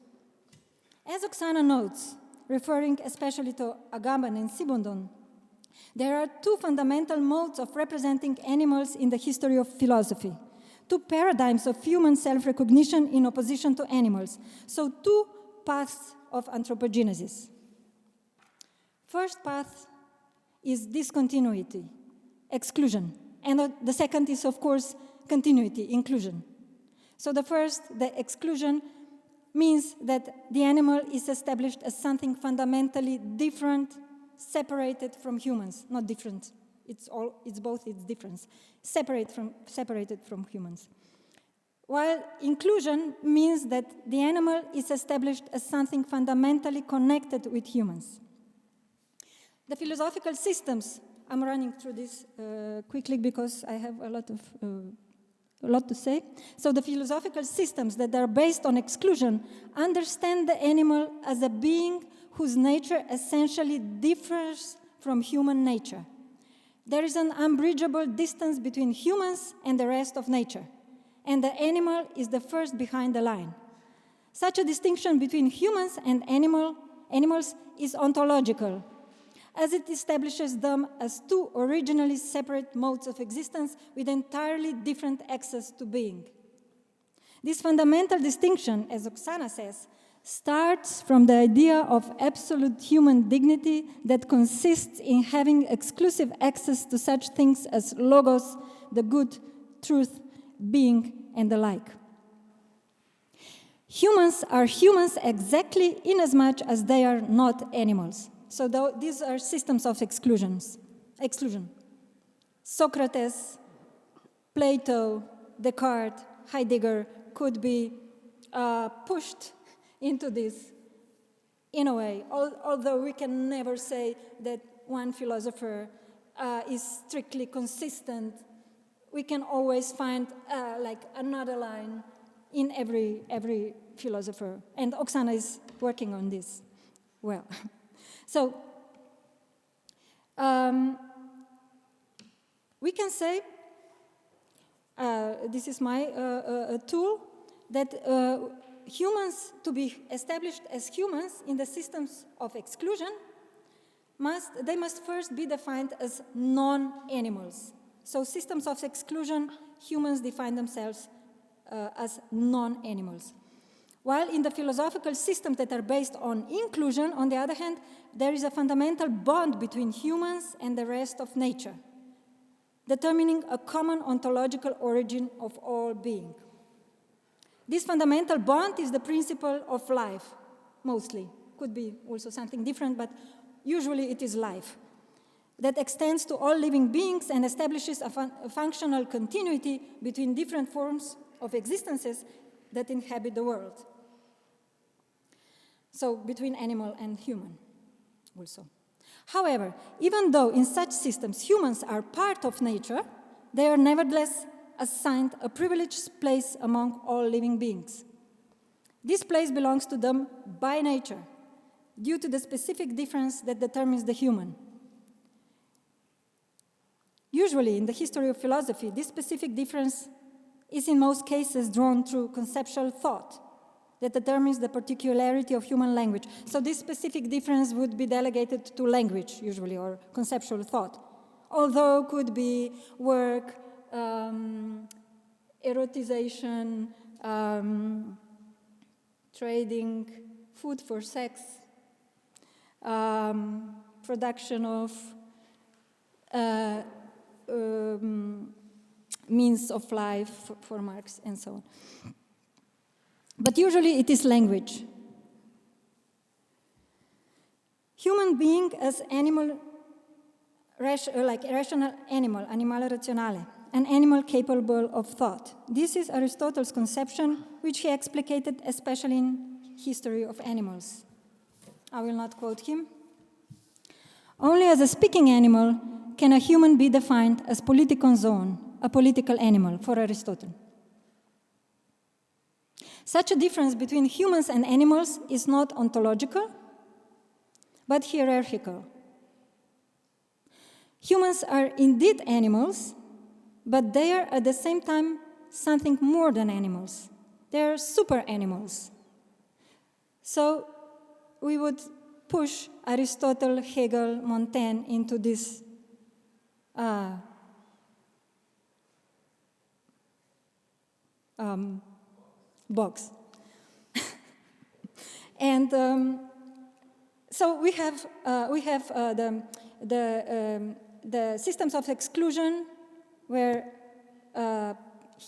As Oksana notes, referring especially to Agamben and Sibondon, there are two fundamental modes of representing animals in the history of philosophy, two paradigms of human self-recognition in opposition to animals, so two paths of anthropogenesis. First path is discontinuity, exclusion, and the second is, of course, continuity, inclusion. So the first, the exclusion, means that the animal is established as something fundamentally different, separated from humans, not different. It's both its difference, separated from humans. While inclusion means that the animal is established as something fundamentally connected with humans. The philosophical systems, I'm running through this quickly because I have a lot to say. So the philosophical systems that are based on exclusion understand the animal as a being whose nature essentially differs from human nature. There is an unbridgeable distance between humans and the rest of nature, and the animal is the first behind the line. Such a distinction between humans and animals is ontological, as it establishes them as two originally separate modes of existence with entirely different access to being. This fundamental distinction, as Oksana says, starts from the idea of absolute human dignity that consists in having exclusive access to such things as logos, the good, truth, being, and the like. Humans are humans exactly inasmuch as they are not animals. So these are systems of exclusion. Socrates, Plato, Descartes, Heidegger could be pushed into this in a way, although we can never say that one philosopher is strictly consistent. We can always find like another line in every philosopher, and Oksana is working on this well. So we can say, this is my tool, that humans, to be established as humans in the systems of exclusion, they must first be defined as non-animals. So systems of exclusion, humans define themselves as non-animals. While in the philosophical systems that are based on inclusion, on the other hand, there is a fundamental bond between humans and the rest of nature, determining a common ontological origin of all being. This fundamental bond is the principle of life, mostly. Could be also something different, but usually it is life, that extends to all living beings and establishes a functional continuity between different forms of existences that inhabit the world. So between animal and human also. However, even though in such systems humans are part of nature, they are nevertheless assigned a privileged place among all living beings. This place belongs to them by nature, due to the specific difference that determines the human. Usually, in the history of philosophy, this specific difference is in most cases drawn through conceptual thought that determines the particularity of human language. So this specific difference would be delegated to language, usually, or conceptual thought, although could be work, erotization, trading, food for sex, production of means of life for Marx, and so on. But usually it is language. Human being as animal, like rational animal, animale razionale, an animal capable of thought. This is Aristotle's conception, which he explicated especially in History of Animals. I will not quote him. Only as a speaking animal can a human be defined as politikon zoon, a political animal, for Aristotle. Such a difference between humans and animals is not ontological, but hierarchical. Humans are indeed animals, but they are at the same time something more than animals. They are super animals. So we would push Aristotle, Hegel, Montaigne into this box. And so we have the systems of exclusion, where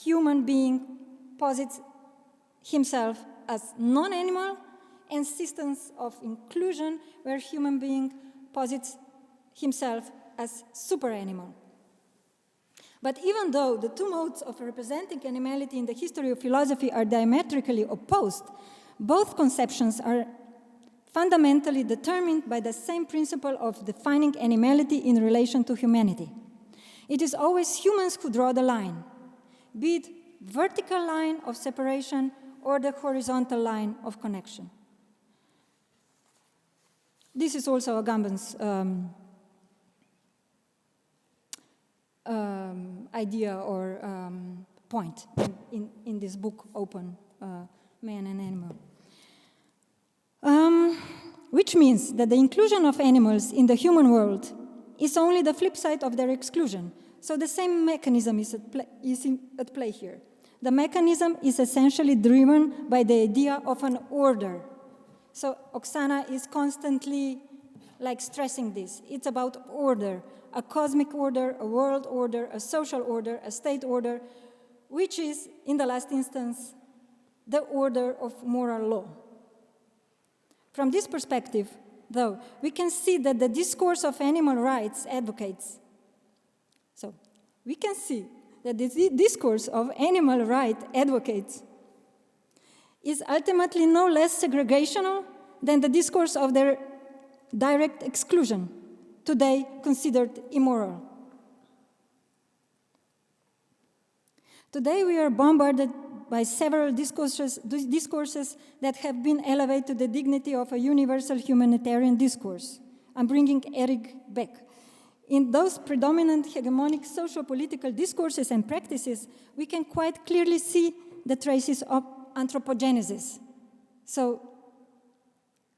human being posits himself as non-animal, and systems of inclusion, where human being posits himself as super-animal. But even though the two modes of representing animality in the history of philosophy are diametrically opposed, both conceptions are fundamentally determined by the same principle of defining animality in relation to humanity. It is always humans who draw the line, be it vertical line of separation or the horizontal line of connection. This is also Agamben's idea or point in this book, Open Man and Animal. Which means that the inclusion of animals in the human world is only the flip side of their exclusion. So the same mechanism is at play here. The mechanism is essentially driven by the idea of an order. So Oksana is constantly stressing this. It's about order, a cosmic order, a world order, a social order, a state order, which is, in the last instance, the order of moral law. From this perspective, though, we can see that the discourse of animal rights advocates. So, we can see that the discourse of animal rights advocates is ultimately no less segregational than the discourse of their direct exclusion, today considered immoral. Today we are bombarded by several discourses that have been elevated to the dignity of a universal humanitarian discourse. I'm bringing Eric back. In those predominant hegemonic socio-political discourses and practices, we can quite clearly see the traces of anthropogenesis. So,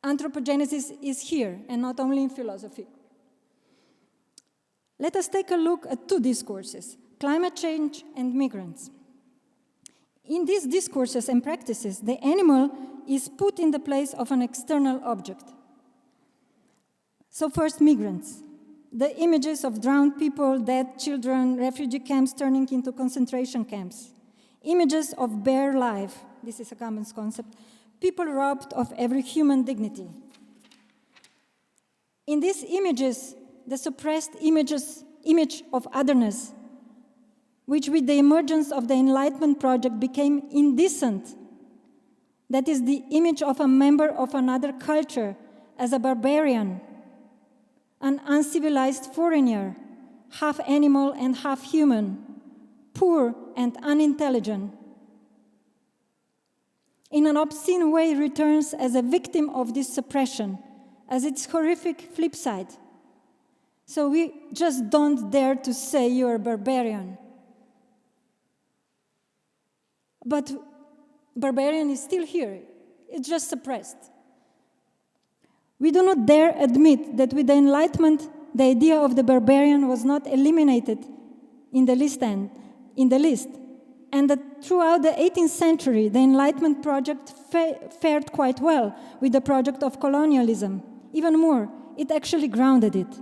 anthropogenesis is here, and not only in philosophy. Let us take a look at two discourses, climate change and migrants. In these discourses and practices, the animal is put in the place of an external object. So first, migrants. The images of drowned people, dead children, refugee camps turning into concentration camps. Images of bare life, this is Agamben's concept, people robbed of every human dignity. In these images, the suppressed image of otherness, which with the emergence of the Enlightenment project became indecent, that is the image of a member of another culture as a barbarian, an uncivilized foreigner, half animal and half human, poor and unintelligent, in an obscene way returns as a victim of this suppression, as its horrific flip side. So we just don't dare to say you're a barbarian. But barbarian is still here. It's just suppressed. We do not dare admit that with the Enlightenment, the idea of the barbarian was not eliminated in the list, and that throughout the 18th century, the Enlightenment project fared quite well with the project of colonialism. Even more, it actually grounded it.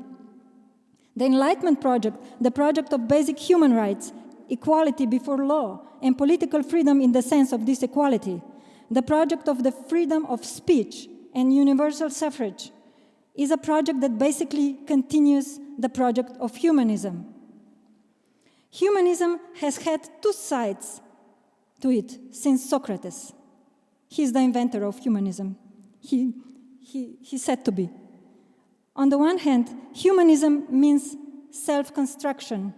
The Enlightenment project, the project of basic human rights, equality before law, and political freedom in the sense of this equality, the project of the freedom of speech and universal suffrage, is a project that basically continues the project of humanism. Humanism has had two sides to it since Socrates. He's the inventor of humanism. He said to be. On the one hand, humanism means self-construction,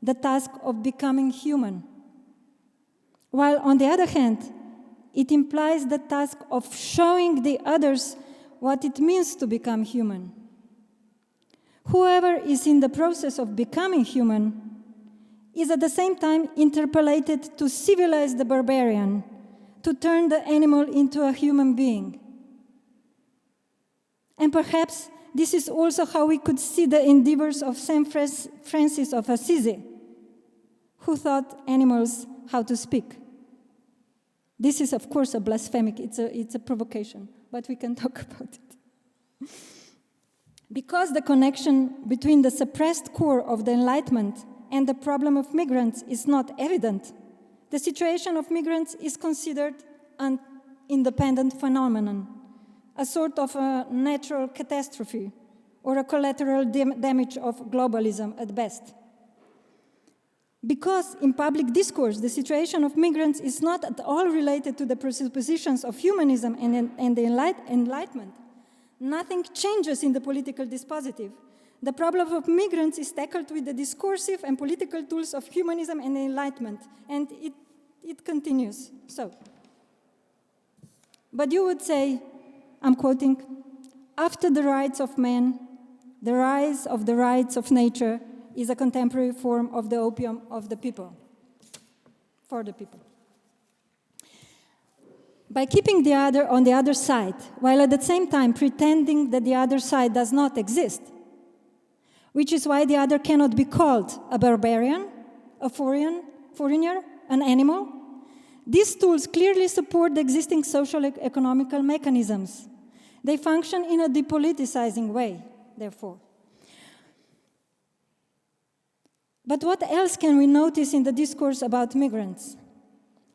the task of becoming human. While on the other hand, it implies the task of showing the others what it means to become human. Whoever is in the process of becoming human is at the same time interpellated to civilize the barbarian, to turn the animal into a human being. And perhaps this is also how we could see the endeavors of Saint Francis of Assisi, who taught animals how to speak. This is, of course, a blasphemic, it's a provocation, but we can talk about it. Because the connection between the suppressed core of the Enlightenment and the problem of migrants is not evident, the situation of migrants is considered an independent phenomenon, a sort of a natural catastrophe or a collateral damage of globalism at best. Because in public discourse, the situation of migrants is not at all related to the presuppositions of humanism and the Enlightenment, nothing changes in the political dispositive. The problem of migrants is tackled with the discursive and political tools of humanism and the Enlightenment, and it continues so. But you would say, I'm quoting, after the rights of man, the rise of the rights of nature is a contemporary form of the opium of the people, for the people. By keeping the other on the other side, while at the same time pretending that the other side does not exist, which is why the other cannot be called a barbarian, a foreigner, an animal, these tools clearly support the existing social economical mechanisms. They function in a depoliticizing way, therefore. But what else can we notice in the discourse about migrants?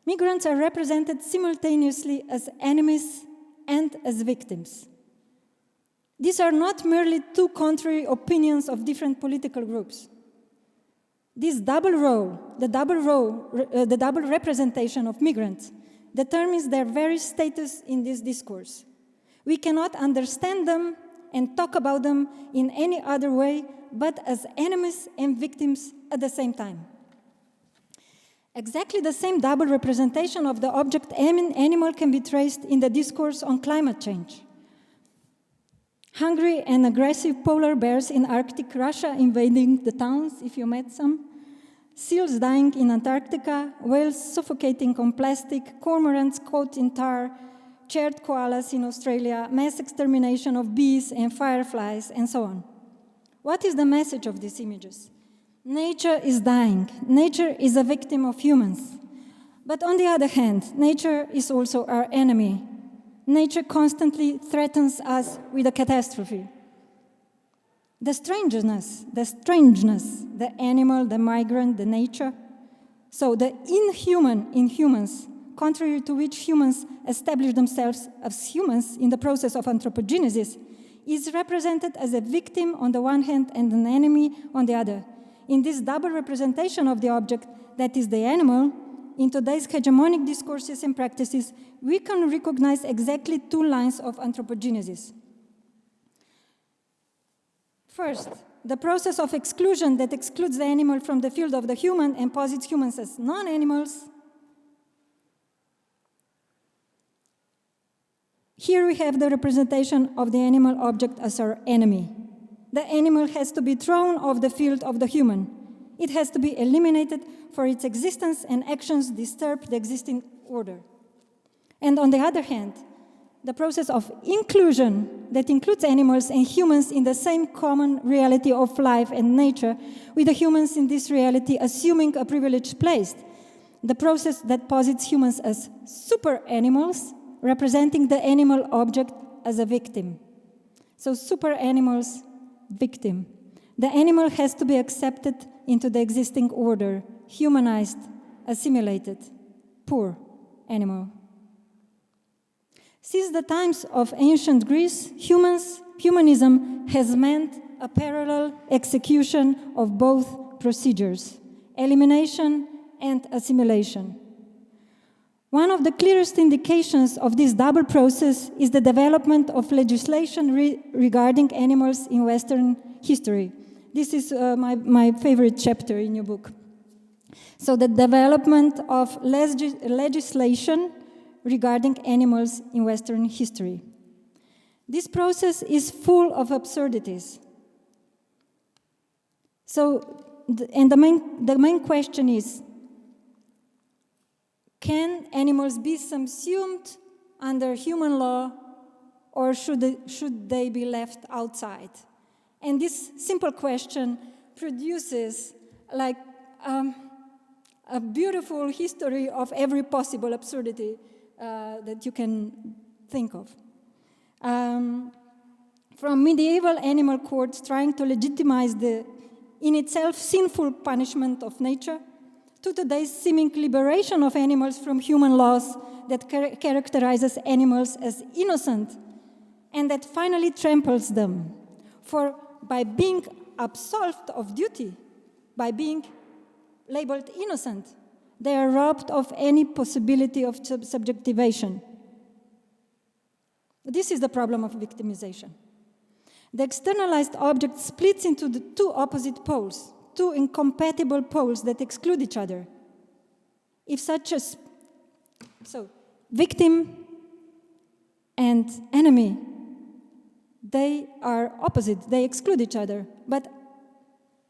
Migrants are represented simultaneously as enemies and as victims. These are not merely two contrary opinions of different political groups. This double role, the double representation of migrants, determines their very status in this discourse. We cannot understand them and talk about them in any other way but as enemies and victims at the same time. Exactly the same double representation of the object animal can be traced in the discourse on climate change. Hungry and aggressive polar bears in Arctic Russia invading the towns, if you met some, seals dying in Antarctica, whales suffocating on plastic, cormorants caught in tar, chaired koalas in Australia, mass extermination of bees and fireflies, and so on. What is the message of these images? Nature is dying. Nature is a victim of humans. But on the other hand, nature is also our enemy. Nature constantly threatens us with a catastrophe. The strangeness, the animal, the migrant, the nature. So the inhuman in humans, contrary to which humans establish themselves as humans in the process of anthropogenesis, is represented as a victim on the one hand and an enemy on the other. In this double representation of the object, that is the animal, in today's hegemonic discourses and practices, we can recognize exactly two lines of anthropogenesis. First, the process of exclusion that excludes the animal from the field of the human and posits humans as non-animals. Here we have the representation of the animal object as our enemy. The animal has to be thrown off the field of the human. It has to be eliminated, for its existence and actions disturb the existing order. And on the other hand, the process of inclusion that includes animals and humans in the same common reality of life and nature, with the humans in this reality assuming a privileged place. The process that posits humans as super animals, representing the animal object as a victim. So super animals, victim. The animal has to be accepted into the existing order, humanized, assimilated, poor animal. Since the times of ancient Greece, humanism has meant a parallel execution of both procedures. elimination and assimilation. One of the clearest indications of this double process is the development of legislation regarding animals in Western history. This is my favorite chapter in your book. So the development of legislation regarding animals in Western history. This process is full of absurdities. So, the main question is, can animals be subsumed under human law, or should they be left outside? And this simple question produces like a beautiful history of every possible absurdity that you can think of. From medieval animal courts trying to legitimize the in itself sinful punishment of nature, to today's seeming liberation of animals from human laws that characterizes animals as innocent and that finally tramples them. For by being absolved of duty, by being labeled innocent, they are robbed of any possibility of subjectivation. This is the problem of victimization. The externalized object splits into the two opposite poles, two incompatible poles that exclude each other. If such as, so victim and enemy, they are opposite, they exclude each other, but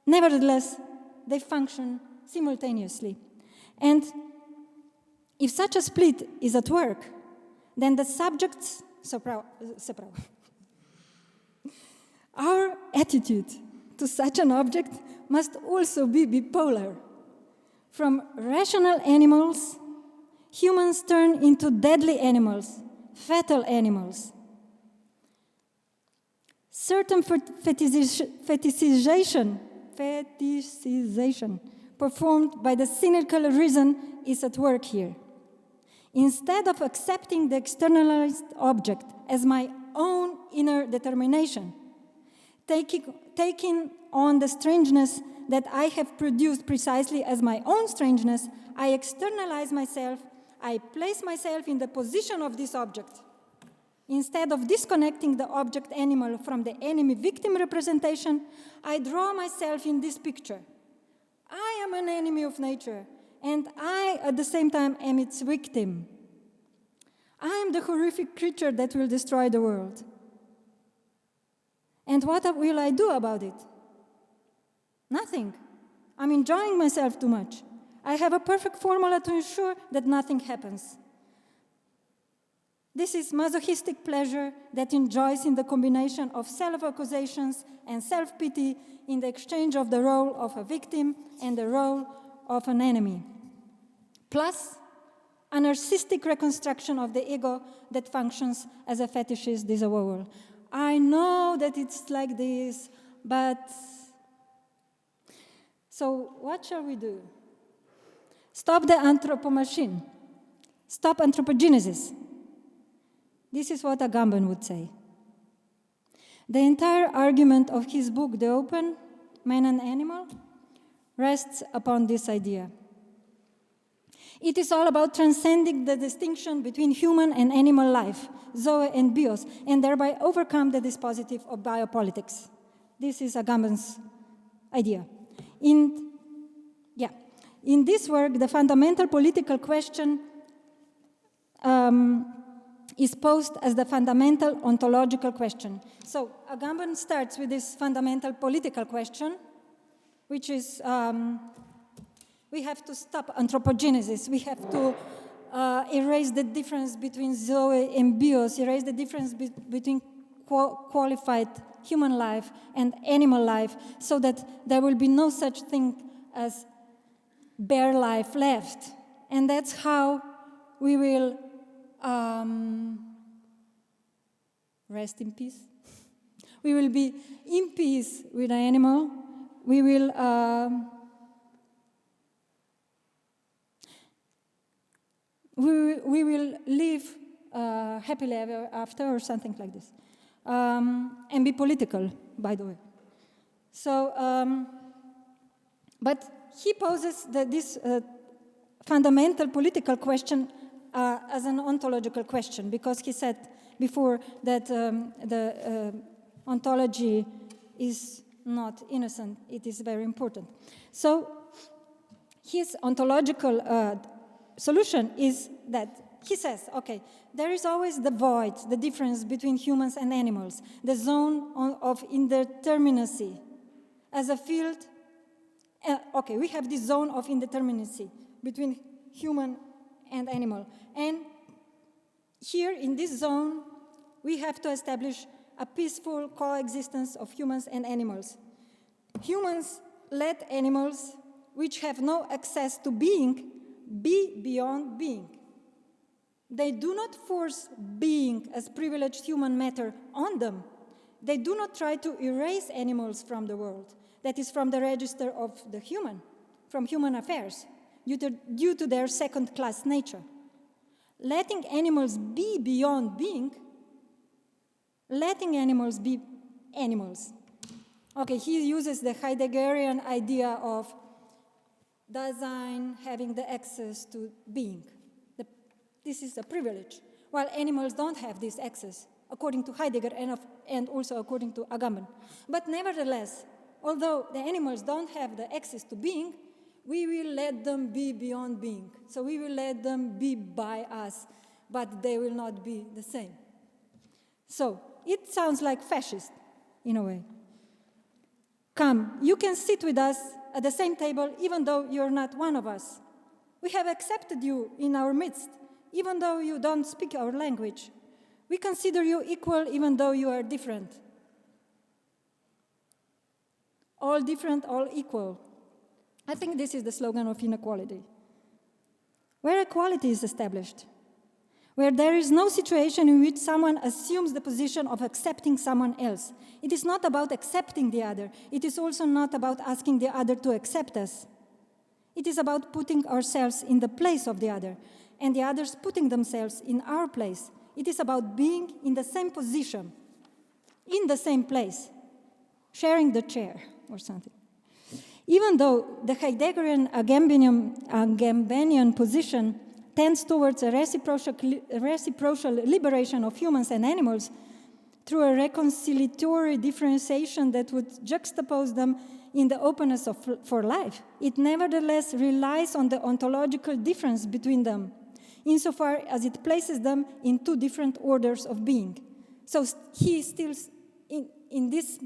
nevertheless, they function simultaneously. And if such a split is at work, then the subjects, our attitude to such an object must also be bipolar. From rational animals, humans turn into deadly animals, fatal animals. Certain fetishization performed by the cynical reason is at work here. Instead of accepting the externalized object as my own inner determination, taking on the strangeness that I have produced precisely as my own strangeness, I externalize myself, I place myself in the position of this object. Instead of disconnecting the object animal from the enemy-victim representation, I draw myself in this picture. I am an enemy of nature, and I, at the same time, am its victim. I am the horrific creature that will destroy the world. And what will I do about it? Nothing. I'm enjoying myself too much. I have a perfect formula to ensure that nothing happens. This is masochistic pleasure that enjoys in the combination of self-accusations and self-pity in the exchange of the role of a victim and the role of an enemy. Plus, a narcissistic reconstruction of the ego that functions as a fetishist disavowal. I know that it's like this, but... So what shall we do? Stop the anthropomachine. Stop anthropogenesis. This is what Agamben would say. The entire argument of his book, The Open, Man and Animal, rests upon this idea. It is all about transcending the distinction between human and animal life, zoe and bios, and thereby overcome the dispositive of biopolitics. This is Agamben's idea. In this work, the fundamental political question is posed as the fundamental ontological question. So Agamben starts with this fundamental political question, which is we have to stop anthropogenesis. We have to erase the difference between zoe and bios, erase the difference between qualified human life and animal life, so that there will be no such thing as bare life left. And that's how we will rest in peace. We will be in peace with the animal. We will we will live happily ever after, or something like this, and be political, by the way. So, but he poses this fundamental political question as an ontological question, because he said before that the ontology is not innocent, it is very important. So his ontological solution is that he says, okay, there is always the void, the difference between humans and animals, the zone of indeterminacy as a field. Okay, we have this zone of indeterminacy between human and animal. And here in this zone, we have to establish a peaceful coexistence of humans and animals. Humans let animals which have no access to being be beyond being. They do not force being as privileged human matter on them. They do not try to erase animals from the world, that is from the register of the human, from human affairs, due to their second-class nature. Letting animals be beyond being, letting animals be animals. Okay, he uses the Heideggerian idea of Dasein having the access to being. This is a privilege, while animals don't have this access, according to Heidegger and also according to Agamben. But nevertheless, although the animals don't have the access to being, we will let them be beyond being. So we will let them be by us, but they will not be the same. So it sounds like fascist, in a way. Come, you can sit with us at the same table, even though you're not one of us. We have accepted you in our midst, even though you don't speak our language. We consider you equal, even though you are different. All different, all equal. I think this is the slogan of inequality. Where equality is established, where there is no situation in which someone assumes the position of accepting someone else. It is not about accepting the other. It is also not about asking the other to accept us. It is about putting ourselves in the place of the other, and the others putting themselves in our place. It is about being in the same position, in the same place, sharing the chair or something. Even though the Heideggerian Agambenian position tends towards a reciprocal liberation of humans and animals through a reconciliatory differentiation that would juxtapose them in the openness for life, it nevertheless relies on the ontological difference between them, insofar as it places them in two different orders of being. So he still, in this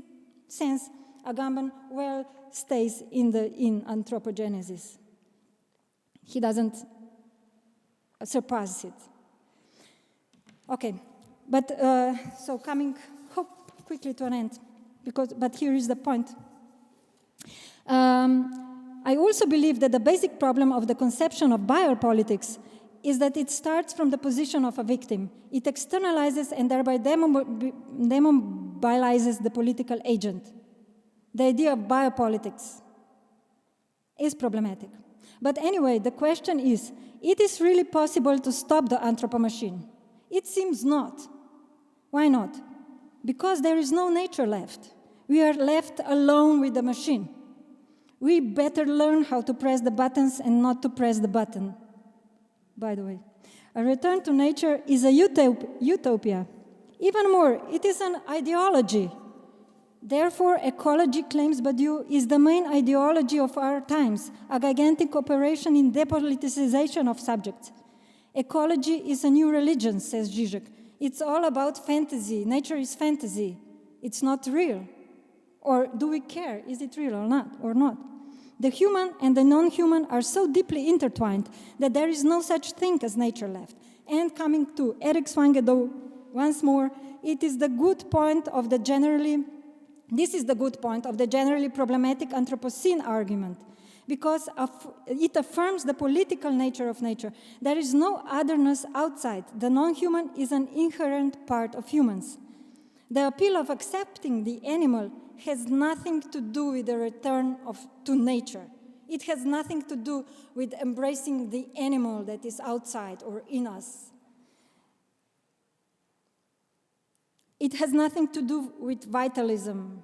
sense, Agamben well stays in anthropogenesis. He doesn't surpass it. Okay, but so coming quickly to an end, but here is the point. I also believe that the basic problem of the conception of biopolitics is that it starts from the position of a victim. It externalizes and thereby demobilizes the political agent. The idea of biopolitics is problematic. But anyway, the question is, it is really possible to stop the anthropomachine? It seems not. Why not? Because there is no nature left. We are left alone with the machine. We better learn how to press the buttons and not to press the button. By the way, a return to nature is a utopia. Even more, it is an ideology. Therefore, ecology, claims Badiou, is the main ideology of our times, a gigantic operation in depoliticization of subjects. Ecology is a new religion, says Zizek. It's all about fantasy. Nature is fantasy. It's not real. Or do we care? Is it real or not? The human and the non-human are so deeply intertwined that there is no such thing as nature left. And coming to Eric Swangedo once more, this is the good point of the generally problematic Anthropocene argument, because it affirms the political nature of nature. There is no otherness outside. The non-human is an inherent part of humans. The appeal of accepting the animal has nothing to do with the return to nature. It has nothing to do with embracing the animal that is outside or in us. It has nothing to do with vitalism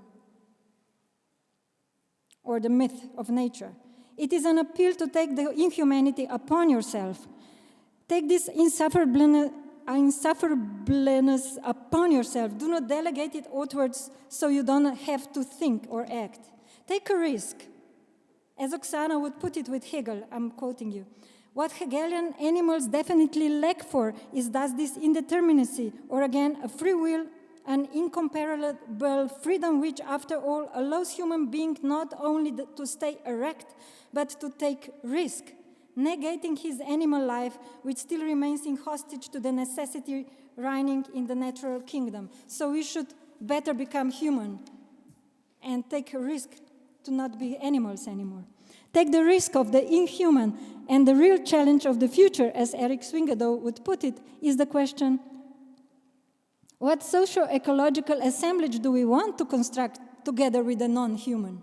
or the myth of nature. It is an appeal to take the inhumanity upon yourself. Take this insufferableness upon yourself. Do not delegate it outwards so you don't have to think or act. Take a risk. As Oksana would put it with Hegel, I'm quoting you. What Hegelian animals definitely lack for is thus this indeterminacy, or again, a free will, an incomparable freedom which, after all, allows human being not only to stay erect, but to take risk, negating his animal life, which still remains in hostage to the necessity reigning in the natural kingdom. So we should better become human and take a risk to not be animals anymore. Take the risk of the inhuman, and the real challenge of the future, as Eric Swingedow would put it, is the question, what socio-ecological assemblage do we want to construct together with the non-human?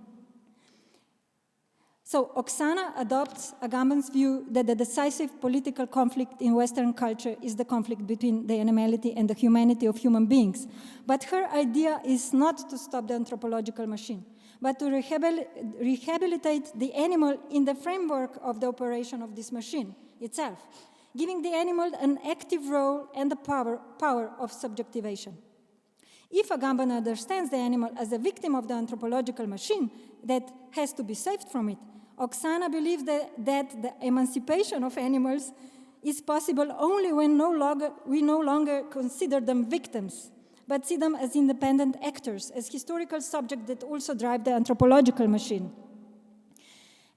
So Oksana adopts Agamben's view that the decisive political conflict in Western culture is the conflict between the animality and the humanity of human beings. But her idea is not to stop the anthropological machine, but to rehabilitate the animal in the framework of the operation of this machine itself, giving the animal an active role and the power of subjectivation. If Agamben understands the animal as a victim of the anthropological machine that has to be saved from it, Oksana believes that the emancipation of animals is possible only when we no longer consider them victims, but see them as independent actors, as historical subjects that also drive the anthropological machine.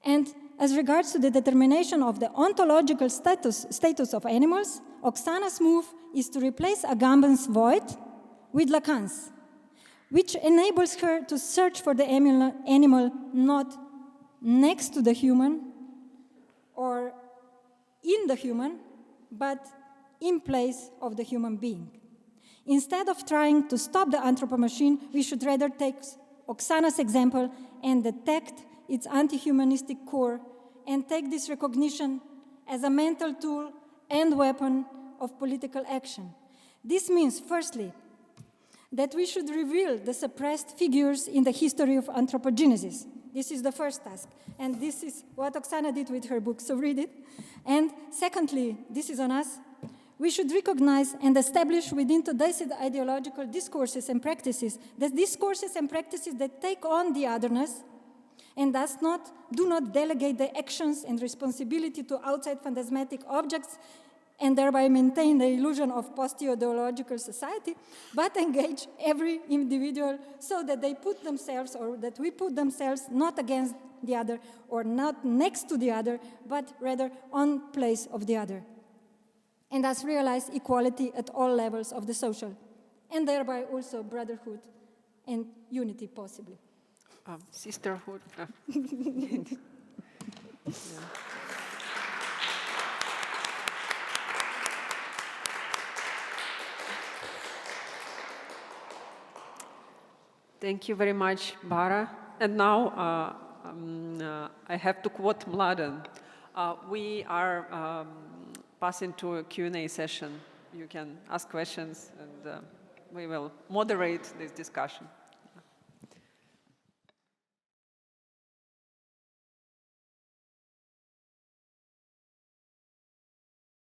And as regards to the determination of the ontological status of animals, Oksana's move is to replace Agamben's void with Lacan's, which enables her to search for the animal not next to the human or in the human, but in place of the human being. Instead of trying to stop the anthropomachine, we should rather take Oksana's example and detect its anti-humanistic core and take this recognition as a mental tool and weapon of political action. This means, firstly, that we should reveal the suppressed figures in the history of anthropogenesis. This is the first task, and this is what Oksana did with her book, so read it. And secondly, this is on us, we should recognize and establish within today's ideological discourses and practices the discourses and practices that take on the otherness and do not delegate the actions and responsibility to outside phantasmatic objects and thereby maintain the illusion of post-ideological society, but engage every individual so that they put themselves, or that we put themselves not against the other or not next to the other, but rather on place of the other. And thus realize equality at all levels of the social, and thereby also brotherhood and unity possibly. Sisterhood. Yeah. Thank you very much, Bara. And now I have to quote Mladen. We are passing to a Q&A session. You can ask questions and we will moderate this discussion.